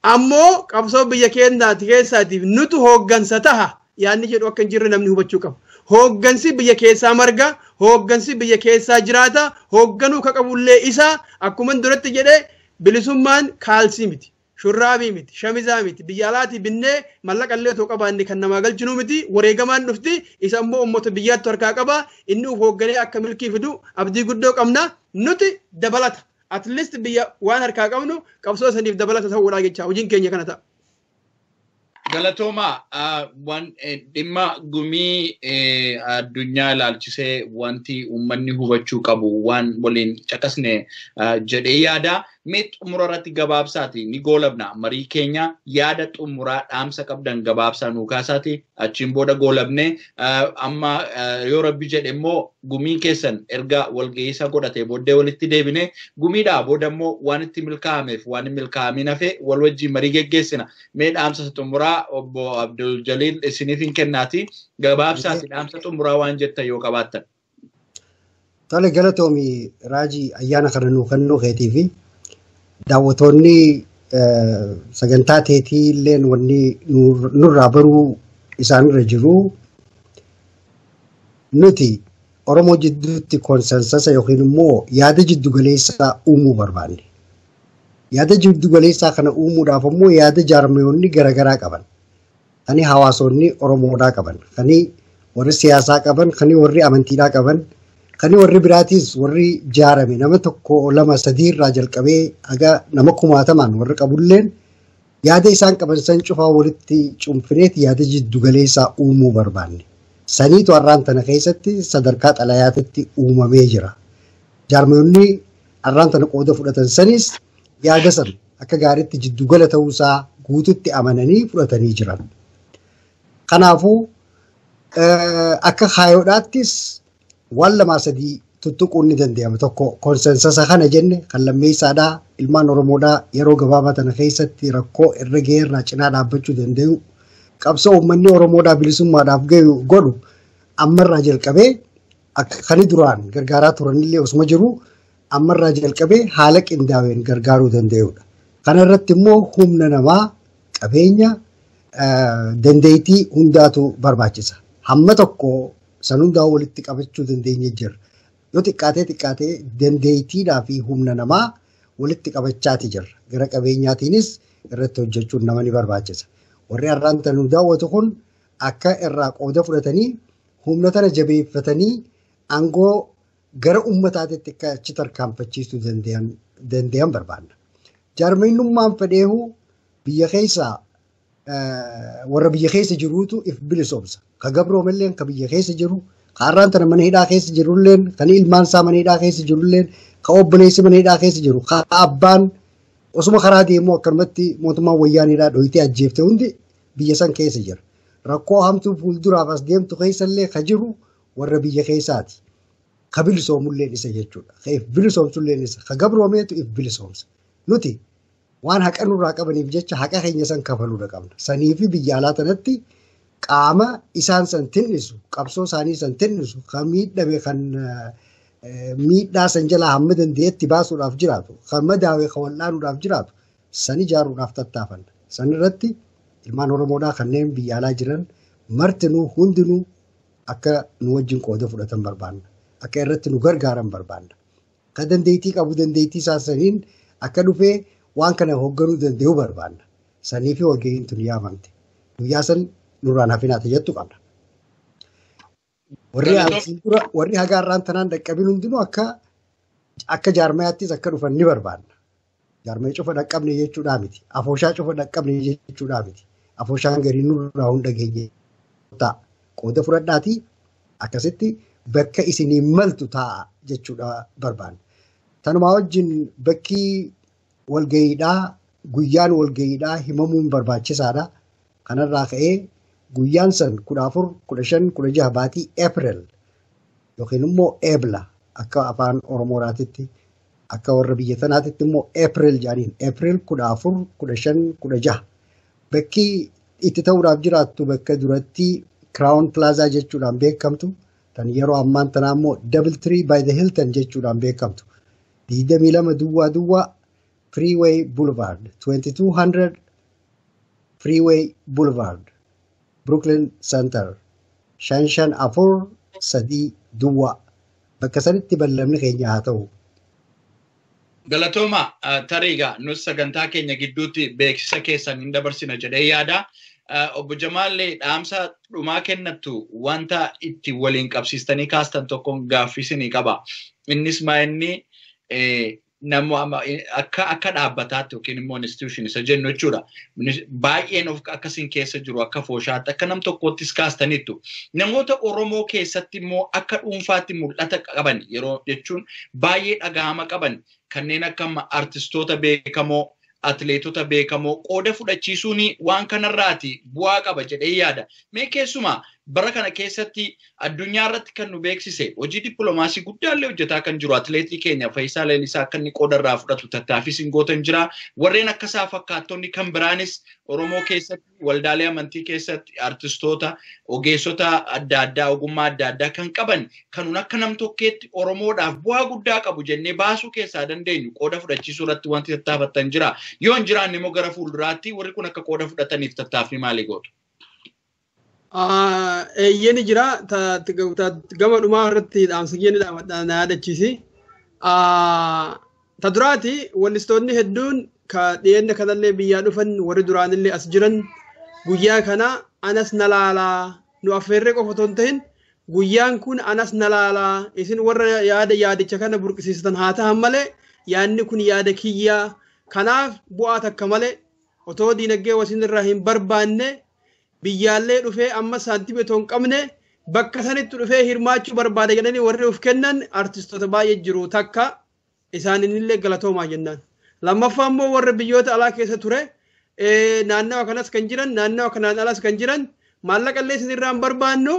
Ammoo qabsoo biyya keenyaati keessaatiif nutu hooggansa taha yaanni jedhu akka hin jirre namni hubachuu qaba. Hooggansi biyya keessaa marga, hooggansi biyya keessaa jiraata, hoogganuu ka qabullee isaa akkuma duratti jedhee bilisummaan kaalsii miti, shurraabii miti, shamizaa miti, biyya alaatii binnee mallaqallee otoo qabaanne kan namaa galchinuu miti, wareegamaan dhufti, isa immoo uummata biyyaatti harkaa qaba, inni uf hoogganee akka milkii fidu abdii guddoo qabna, nuti dabalata. At least biyya waan harkaa qabnu qabsoo saniif dabalata ta'uudhaa jecha hojiin keenya kana ta'a. Galatooma dhimma gumii addunyaa ilaalchisee wanti uummanni hubachuu qabu waan waliin caqasne jedhee yaada. Mee xumura irratti gabaabsaati ni goolabna marii keenya yaada xumuraa dhaamsa qabdan gabaabsaa nuu kaasaati achiin booda goolabne amma yoo rabbi jedhe immoo gumii keessan erga walgeessa godhate booddee walitti deebine gumiidhaa booda immoo waan itti milkaa'ameef waan milkaa'amin hafe wal wajjin marii geggeessina mee dhaamsa xumuraa obbo Abdul Jalil isiniif hin kennaati gabaabsaati dhaamsa xumuraa waan jettan yoo qabaattan. Tole galatoomi Raajii ayyaana kana nuu kennuu keetii fi daawwattoonni sagantaa teetii illeen wanni nurraa baruu isaanirra jiru nuti Oromoo jidduutti konsensasa yookiin immoo yaada jiddu galeessaa uumuu barbaanne. Yaada jiddu galeessaa kana uumuudhaaf immoo yaada jaarmiyoonni garaagaraa qaban. Kan hawaasonni Oromoodhaa qaban, kan warri siyaasaa qaban, kan warri amantiidhaa qaban. Kan warri biraatis warri jaarame nama tokko lama sadii irraa jalqabee haga nama kumaatamaan warri qabulleen yaada isaan qaban san cufaa walitti cumfineeti yaada jiddu galeessaa uumuu barbaanne. Saniitu har'aan tana keessatti sadarkaa xalayaatitti uumamee jira. Jaarmiyoonni har'aan tana qooda fudhatan sanis yaada san akka gaariitti jiddu gala ta'uusaa guututti amananii fudhatanii jiran. Kanaafuu akka kaayoodhaattis waan lamaa sadii tuttuquun ni danda'ama. Tokko konsensasa kana jenne kan lammeessaadhaa ilmaan Oromoodhaa yeroo gabaabaa tana keessatti rakkoo irra ga'e irraa cinaa dhaabbachuu danda'u. Qabsoo uummanni Oromoodhaa bilisummaadhaaf godhu ammarraa jalqabee akka kan duraan gargaaraa turanillee osuma jiru ammarraa jalqabee haala qindaa'een gargaaruu danda'udha. Kana irratti immoo humna namaa qabeenya dandeettii hundaatu barbaachisa. Hamma tokko san hundaa walitti qabachuu dandeenya jirra. Yoo xiqqaatee dandeettiidhaa fi humna namaa walitti qabachaati jirra. Gara qabeenyaatiinis irratti hojjechuun nama ni barbaachisa. Warri har'aan tana nu daawwatu kun akka irraa qooda fudhatanii humna tana jabeeffatanii aangoo gara uummataatitti akka achi tarkaanfachiisuu danda'an barbaanna. Jaarmiyyummaan fedheehu biyya keessaa warra biyya keessa jiruutu if bilisoomsa. Ka gabroomalleen ka biyya keessa jiru, ka har'aan tana mana hidhaa keessa jirulleen, kan ilmaan isaa mana hidhaa keessa jirulleen, ka obboleessi mana hidhaa keessa jiru, ka abbaan osuma karaa deemuu akkanumatti mootummaan wayyaaniidhaa dhoyitee ajjeefte hundi biyya san keessa jira. Rakkoo hamtuu fuulduraaf as deemtu keessallee ka jiru warra biyya keessaati. Ka bilisoomulleen isa jechuudha. Ka if bilisoomsulleen isa. Ka gabroomeetu if bilisoomsa. Nuti waan haqa nurraa qabaniif jecha haqa keenya san kafaluudha qabna. Sanii fi biyya alaa tanatti qaama isaan san tinnisu, qabsoo isaanii san tinnisu, kan miidhame kan miidhaa san jalaa hamma dandeetti baasuudhaaf jiraatu, kan madaawee kan wal'aanuudhaaf jiraatu, san ijaaruudhaaf tattaafanna. San irratti ilmaan Oromoodhaa kanneen biyya alaa jiran martinuu hundinuu akka nu wajjin qooda fudhatan barbaanna. Akka irratti nu gargaaran barbaanna. Kan dandeettii qabu dandeettii isaa saniin akka dhufee waan kana hoogganuu danda'u barbaanna. Sanii fi walga'iintu ni yaamamte. Guyyaa san nurraan hafinaata jettu qabna. Warri haga har'aan tanaan dhaqqabin hundinuu akka jaarmayaattis akka dhufan ni barbaanna. Jaarmaya cufa dhaqqabne jechuudhaa miti. Afooshaa cufa dhaqqabne jechuudhaa miti. Afooshaan garii nurraa hunda geenye ta'a. Qooda fudhadhaatii akkasitti bakka isinii maltu ta'a jechuudha barbaanna. Tanumaa wajjin bakki walga'iidhaa guyyaan walga'iidhaa himamuun barbaachisaadha. Kanarraa ka'ee guyyaan san 14, 15, 16 baatii April yookiin immoo Eebla akka afaan Oromoodhaatitti akka warra biyya tanaatitti immoo April jedhaniin April 14, 15, 16 bakki itti ta'uudhaaf jiraattu bakka duratti Crown Plaza jechuudhaan beekamtu tan yeroo ammaan tanaa immoo Double Tree by the Hilton jechuudhaan beekamtu 22 Duwwaa Freeway Boulevard 2200 Freeway Boulevard Brooklyn Center 554 Duwwaa bakka sanitti bal'amni keenya haa ta'u. Galatooma tariigaa nus sagantaa keenya gidduutti beeksisa keessan hin dabarsina jedhee yaada. Obbo Jamaallee dhaamsa dhumaa kennattu wanta itti waliin qabsiistanii kaastan tokkoon gaaffisinii qaba. Innis maa inni nama akka dhaabbataatti yookiin immoo institution isa jennu jechuudha. Baay'een of akkasiin keessa jiru akka fooshaatti akka nam tokkottis kaastaniittu. Namoota Oromoo keessatti immoo akka dhuunfaatti mul'ata qaban yeroo jechuun baay'ee dhagahama qaban kanneen akka artistoota beekamoo atleetota beekamoo qooda fudhachiisuun waan kanarraati bu'aa qaba jedhee yaada. Mee keessumaa bara kana keessatti addunyaa irratti kan nu beeksise hojii dippiloomaasii guddaallee hojjetaa kan jiru atleetii keenya Fayyisaa Leellisaa akka inni qooda irraa fudhatu tattaaffii singootan jira. Warreen akkasaa fakkaattonni kan biraanis Oromoo keessatti waldaalee amantii keessatti artistoota ogeessota adda addaa ogummaa adda addaa kan qaban kanuun akka nam tokkeetti Oromoodhaaf bu'aa guddaa qabu jennee baasuu keessaa dandeenyu qooda fudhachiisuu irratti wanti tattaafattan jira. Yoo hin jiraanne immoo gara fuulduraatti warri kun akka qooda fudhataniif tattaaffii maalii gootu? Eeyyeni jira gama dhumaa irratti dhaamsa keenni na yaadachiisi. Ta duraati wallistoonni hedduun ka dhiyeenya kanallee biyyaa dhufan warri duraanillee as jiran guyyaa kana anas na laalaa nu affeerree qofa otoo hin ta'in guyyaan kun anas na laalaa isin warra yaadicha kana burqisiisatan haa ta'an malee yaadni kun yaada kiyyaa kanaaf bu'aa takka malee otoo diinagdee wasiin irraa hin barbaanne biyyaallee dhufee amma saantibii otoo hin qabne bakka sanitti dhufee hirmaachuu barbaada jedhanii warri of kennan artistoota baay'ee jiru takka isaanillee galatoomaa jennaan. Lammaffaa immoo warra biyyoota alaa keessa ture naannawa kanas kan jiran naannawa kanaan alas kan jiran maallaqallee isinirraa hin barbaannu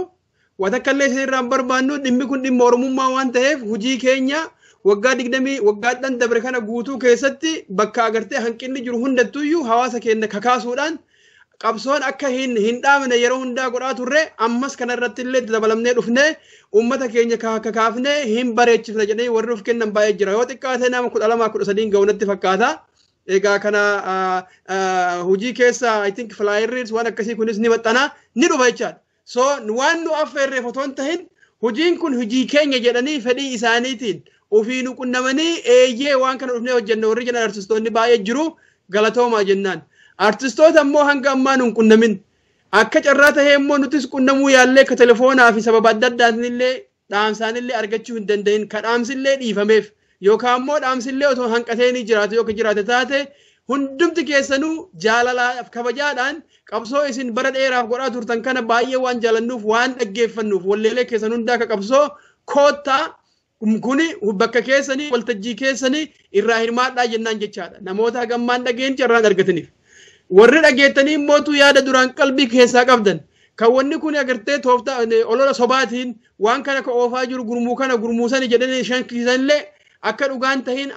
watakkallee isinirraa hin barbaannu dhimmi kun dhimma Oromummaa waan ta'eef hojii keenya waggaadhaan dabre kana guutuu keessatti bakka agartee hanqinni jiru hundattuyyuu hawaasa keenya kakaasuudhaan qabsoon akka hin dhaabne yeroo hundaa godhaa turre ammas kanarratti illee dabalamnee dhufnee ummata keenya kakaafnee hin bareechifne jedhanii warri of kennan baay'ee jira. Yoo xiqqaate nama 12-13 ga'uunatti fakkaata. Egaa kana hojii keessa I think flyers waan akkasii kunis ni maxxana ni dhufa jechaadha. So waan nu affeerreef otoo hin tahin hojiin kun hojii keenya jedhanii fedhii isaaniitiin ofii nu qunnamanii eeyyee waan kana dhufnee hojjenna warri jedhan artistoonni baay'ee jiru galatoomaa jennaan. Artistoota immoo hanga ammaa nun qunnamin akka carraa tahee immoo nutis qunnamuu yaallee ka telefoonaa fi sababa adda addaatinillee dhaamsaanillee argachuu hin danda'in ka dhaamsillee dhiifameef yookaan immoo dhaamsillee otoo hanqateenii jiraatu yoo ka jiraate taate hundumti keessanuu jaalalaaf kabajaadhaan qabsoo isin bara dheeraaf godhaa turtan kana baay'ee waan jaalannuuf waan dhaggeeffannuuf walleelee keessan hundaa ka qabsoo koottaa kuni bakka keessanii waltajjii keessanii irraa hirmaadhaa jennaan jechaadha. Namoota gammaan dhageen carraan argataniif. Warri dhageettanii mootuu yaada duraan qalbii keessaa qabdan kan wanni kun agartee tooftaa olola sobaatiin waan kana ka oofaa jiru gurmuu kana gurmuusanii jedhanii shankisanillee akka dhugaan tahiin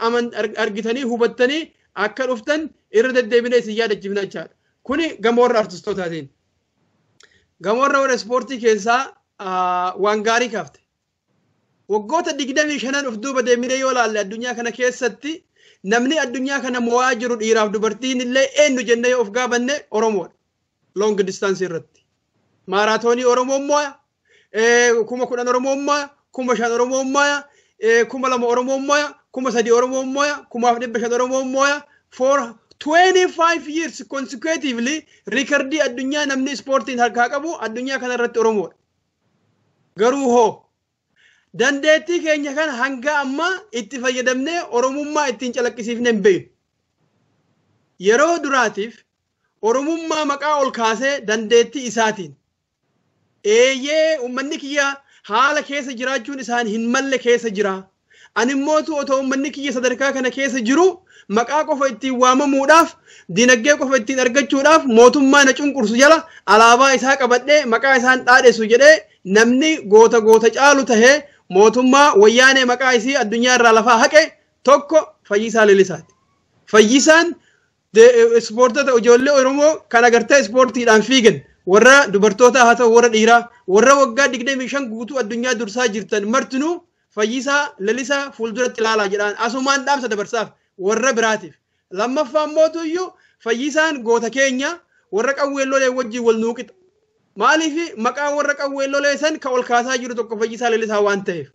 argitanii hubattanii akka dhuftan irra deddeebinee isin yaadachiifna jechaadha. Kuni gama warra artistootaatiin. Gama warra ispoortii keessaa waan gaarii kaafte. Waggoota 25 of duuba deemnee yoo laalle addunyaa kana keessatti namni addunyaa kana mo'aa jiru dhiiraaf dubartiin illee eenyu jennee of gaafanne Oromoodha. Long distance irratti. Maaraatoonii Oromoon mo'a, 10,000 Oromoon mo'a, 5,000 Oromoon mo'a, 2,000 Oromoon mo'a, 3,000 Oromoon mo'a, 5,500 Oromoon mo'a. For 25 years consecutively reekardii addunyaa namni ispoortiin harkaa qabu addunyaa kana irratti Oromoodha. Garuu hoo dandeettii keenya kana hanga amma itti fayyadamnee Oromummaa ittiin calaqqisiifnee hin beeknu. Yeroo duraatiif Oromummaa maqaa ol kaasee dandeettii isaatiin eeyyee uummanni kiyya haala keessa jiraachuun isaan hin malle keessa jira. Ani immootu otoo uummanni kiyya sadarkaa kana keessa jiru maqaa qofa ittiin waamamuudhaaf dinagdee qofa ittiin argachuudhaaf mootummaa na cunqursu jala alaabaa isaa qabadhee maqaa isaan dhaadheessu jedhee namni goota caalu tahee mootummaa wayyaanee maqaa isii addunyaa irraa lafaa haqe tokko Fayyisaa Leellisaati. Fayyisaan ispoortota ijoollee Oromoo kan agartee ispoortiidhaan fiigan warra dubartoota haa ta'u warra dhiiraa warra waggaa 25 guutuu addunyaa dursaa jirtan martinuu Fayyisaa Leellisaa fuulduratti ilaalaa jedhaan asumaan dhaamsa dabarsaaf warra biraatiif. Lammaffaan mootuyyuu Fayyisaan goota keenya warra qawweellolee wajjin wal nuuqixa. Maaliif maqaa warra qawweellolee san ka ol kaasaa jiru tokko Fayyisaa Leellisaa waan ta'eef.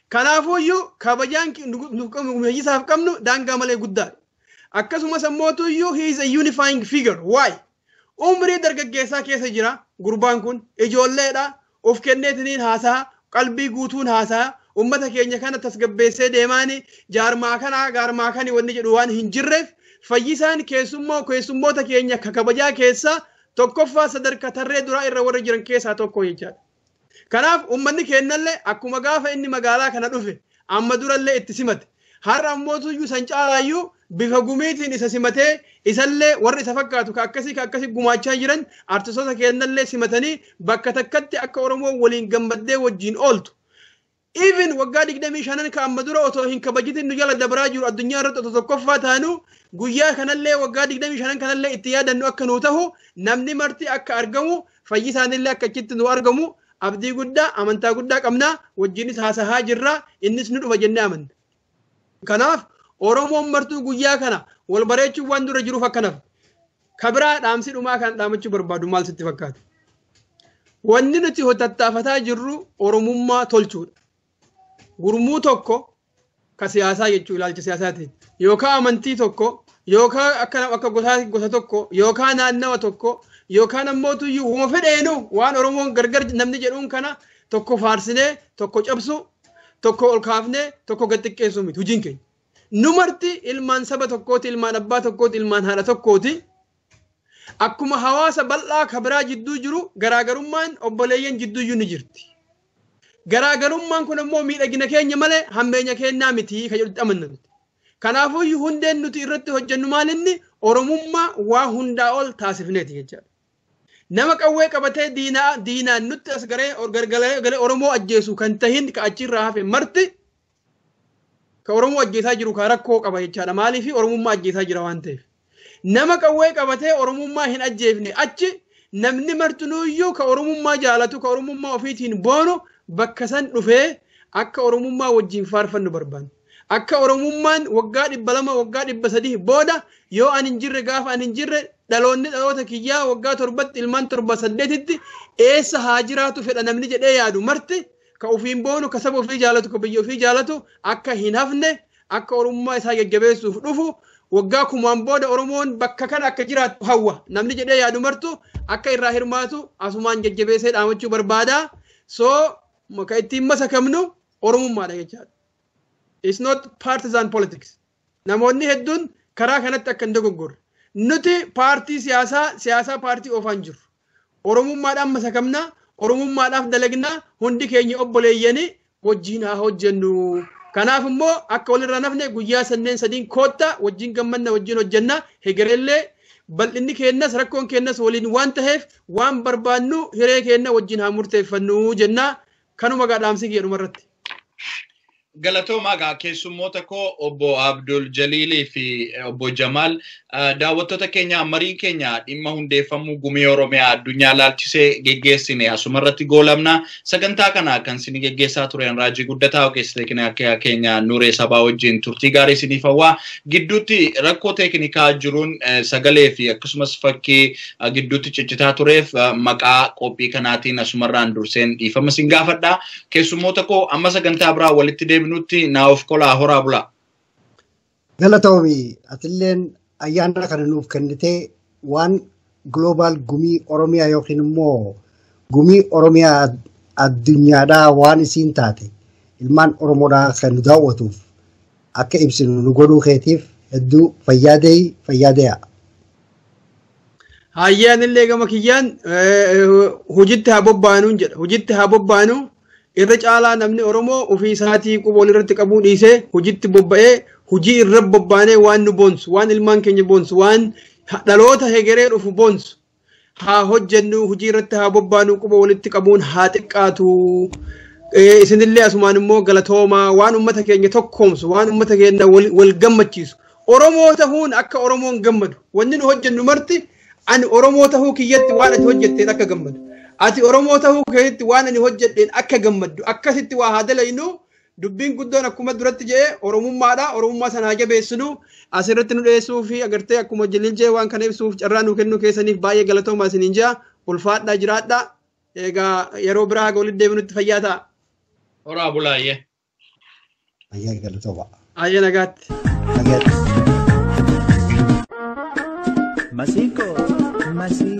Kanaafuyyuu kabajaan Fayyisaaf qabnu daangaa malee guddaadha. Akkasumas mootuyyuu he is a unifying figure. Why? Umrii dargaggeessaa keessa jira gurbaan kun ijoolleedha of kenneetiniin haasaa qalbii guutuun haasaa ummata keenya kana tasgabbeessee deemaani jaarmaa kana gaarmaa kani wanni jedhu waan hin jirreef fayyisaan keessummoota keenya kabajaa keessa tokkoffaa sadarkaa tarree duraa irra warra jiran keessaa tokko jechaadha. Kanaaf ummanni keenyallee akkuma gaafa inni magaalaa kana dhufe amma durallee itti simate har'a ammoo tuyyuu san caalaayyuu bifa gumiitiin isa simatee isallee warri isa fakkaatu ka akkasii gumaachaa jiran artistoota keenyallee simatanii bakka takkatti akka Oromoo waliin gammaddee wajjin ooltu. Even waggaa 25 ka amma dura otoo hin kabajitin nu jala dabraa jiru addunyaa irratti otoo tokkoffaa taanu guyyaa kanallee waggaa 25 kanallee itti yaadannu akka nu tahu namni marti akka argamu fayyisaanillee akka achitti nu argamu abdii guddaa amantaa guddaa qabnaa wajjinis haasahaa jirra innis nu dhufa jennee amanna. Kanaaf Oromoon martuu guyyaa kana wal bareechuu waan dura jiruuf akkanaaf kabiraa dhaamsi dhumaa kan dhaamachuu barbaadu maal sitti fakkaata? Wanni nuti hotattaafataa jirru Oromummaa tolchuudha. Gurmuu tokko ka siyaasaa jechuu ilaalcha siyaasaatiin yookaan amantii tokko yookaan akka gosa tokko yookaan naannawa tokko yookaan ammoo tuyyuu uma fedheenu waan Oromoon gargar namni jedhuun kana tokko faarsinee tokko cabsu tokko ol kaafnee tokko gad xiqqeessu miti hojiin keenya. Nu marti ilmaan saba tokkooti ilmaan abbaa tokkooti ilmaan haadha tokkooti. Akkuma hawaasa bal'aa kabiraa jidduu jiru garaagarummaan obboleeyyan jidduuyyuu ni jirti. Garaagarummaan kun ammoo miidhagina keenya malee hammeenya keenyaa miti kan jedhutti amanna nuti. Kanaafuu hundeen nuti irratti hojjennu maalinni Oromummaa waa hundaa ol taasifneeti jechaadha. Nama qawwee qabatee diinaan nutti as gargalee Oromoo ajjeesu kan tahin ka achirraa hafe marti ka Oromoo ajjeesaa jiru ka rakkoo qaba jechaadha. Maaliif Oromummaa ajjeesaa jira waan ta'eef. Nama qawwee qabatee Oromummaa hin ajjeefne achi namni martinuuyyuu ka Oromummaa jaalatu ka Oromummaa ofiitiin boonu bakka san dhufee akka Oromummaa wajjin faarfannu barbaanna. Akka Oromummaan waggaa 200 waggaa 300 booda yoo ani hin jirre gaafa ani hin jirre dhaloota kiyyaa waggaa 7 ilmaan 7-8tti eessa haa jiraatu fedha namni jedhee yaadu marti ka ofiin boonu ka saba ofii jaalatu ka biyya ofii jaalatu akka hin hafne akka Oromummaa isaa gaggabeessuuf dhufu waggaa kumaan booda Oromoon bakka kana akka jiraatu hawwa namni jedhee yaadu martu akka irraa hirmaatu asumaan jajjabeessee dhaamachuu barbaada. So maka ittiin masakamnu Oromummaadha jechaadha. It's not partisan politics. Namoonni hedduun karaa kanatti akka hin dogoggorre. Nuti paartii siyaasaa paartii oofaan jiru. Oromummaadhaan masakamna, Oromummaadhaaf dalagna, hundi keenya obboleeyyanii wajjin haa hojjennu. Kanaaf immoo akka walirraa nafne guyyaa 3 kootta wajjin gammanna wajjin hojjenna. Hegerellee bal'inni keenyas rakkoon keenyas waliin waan ta'eef waan barbaannu hiree keenya wajjin haa murteeffannu jenna. Kanuma gaadhaamsi jedhuma irratti. Galatoomaa gaa keessummoota koo obbo Abdul Jalilii fi obbo Jamal daawwattoota keenya marii keenya dhimma hundeeffamuu gumii Oromiyaa addunyaa laalchisee geggeessine asumarratti goolamna. Sagantaa kana kan isin geggeessaa turan Raajii Guddataa ogeessa teeknikaa keenya Nuuree Sabaa wajjin turtii gaarii isiniif hawwaa. Gidduutti rakkoo teeknikaa jiruun sagalee fi akkasumas fakkii gidduutti ciccitaa tureef maqaa qophii kanaatiin asumarraan durseen dhiifama isin gaafadha. Keessummoota koo amma sagantaa biraa walitti deebinutti naaf kolaa horaa bulaa. Galatoomi atilleen ayyaana kana nuuf kennitee waan global gumii Oromiyaa yookiin immoo gumii Oromiyaa addunyaadhaa waan isiin taate ilmaan Oromoodhaa kan nu daawwatuuf akka ibsinu nu godhuu keetiif hedduu fayyaadee'a. Hayyaan illee gama kiyyaan hojiitti haa bobbaanuun jedha. Hojiitti haa bobbaanu irra caalaa namni Oromoo ofii isaatii quba walirratti qabuu dhiisee hojiitti bobba'ee hojii irra bobbaanee waan nu boonsu waan ilmaan keenya boonsu waan dhaloota hegeree dhufu boonsu haa hojjennu hojii irratti haa bobbaanu quba walitti qabuun haa xiqqaatu. Isinillee asumaan immoo galatoomaa waan ummata keenya tokkoomsu waan ummata keenya wal gammachiisu Oromoo tahuun akka Oromoon gammadu wanni nu hojjennu marti ani Oromoo tahuu kiyyatti waan ati hojjetteen akka gammadu ati Oromoo tahuu keetti waan ani hojjedheen akka gammaddu akkasitti waa haa dalaynu dubbiin guddoon akkuma duratti jedhee Oromummaadha Oromummaa sana haa jabeessinu asirratti nu dhiyeessuu fi agartee akkuma Jaliil jedhe waan kana ibsuuf carraa nu kennuu keessaniif baay'ee galatoomaa isiniin jaa ulfaadhaa jiraadhaa egaa yeroo biraa haga walitti deebinutti fayyaa ta'a. Horaa bulaayyee. Ayyaa galatoomaa. Ayyaa nagaatti. Nagaatti. Masiko, Masiko.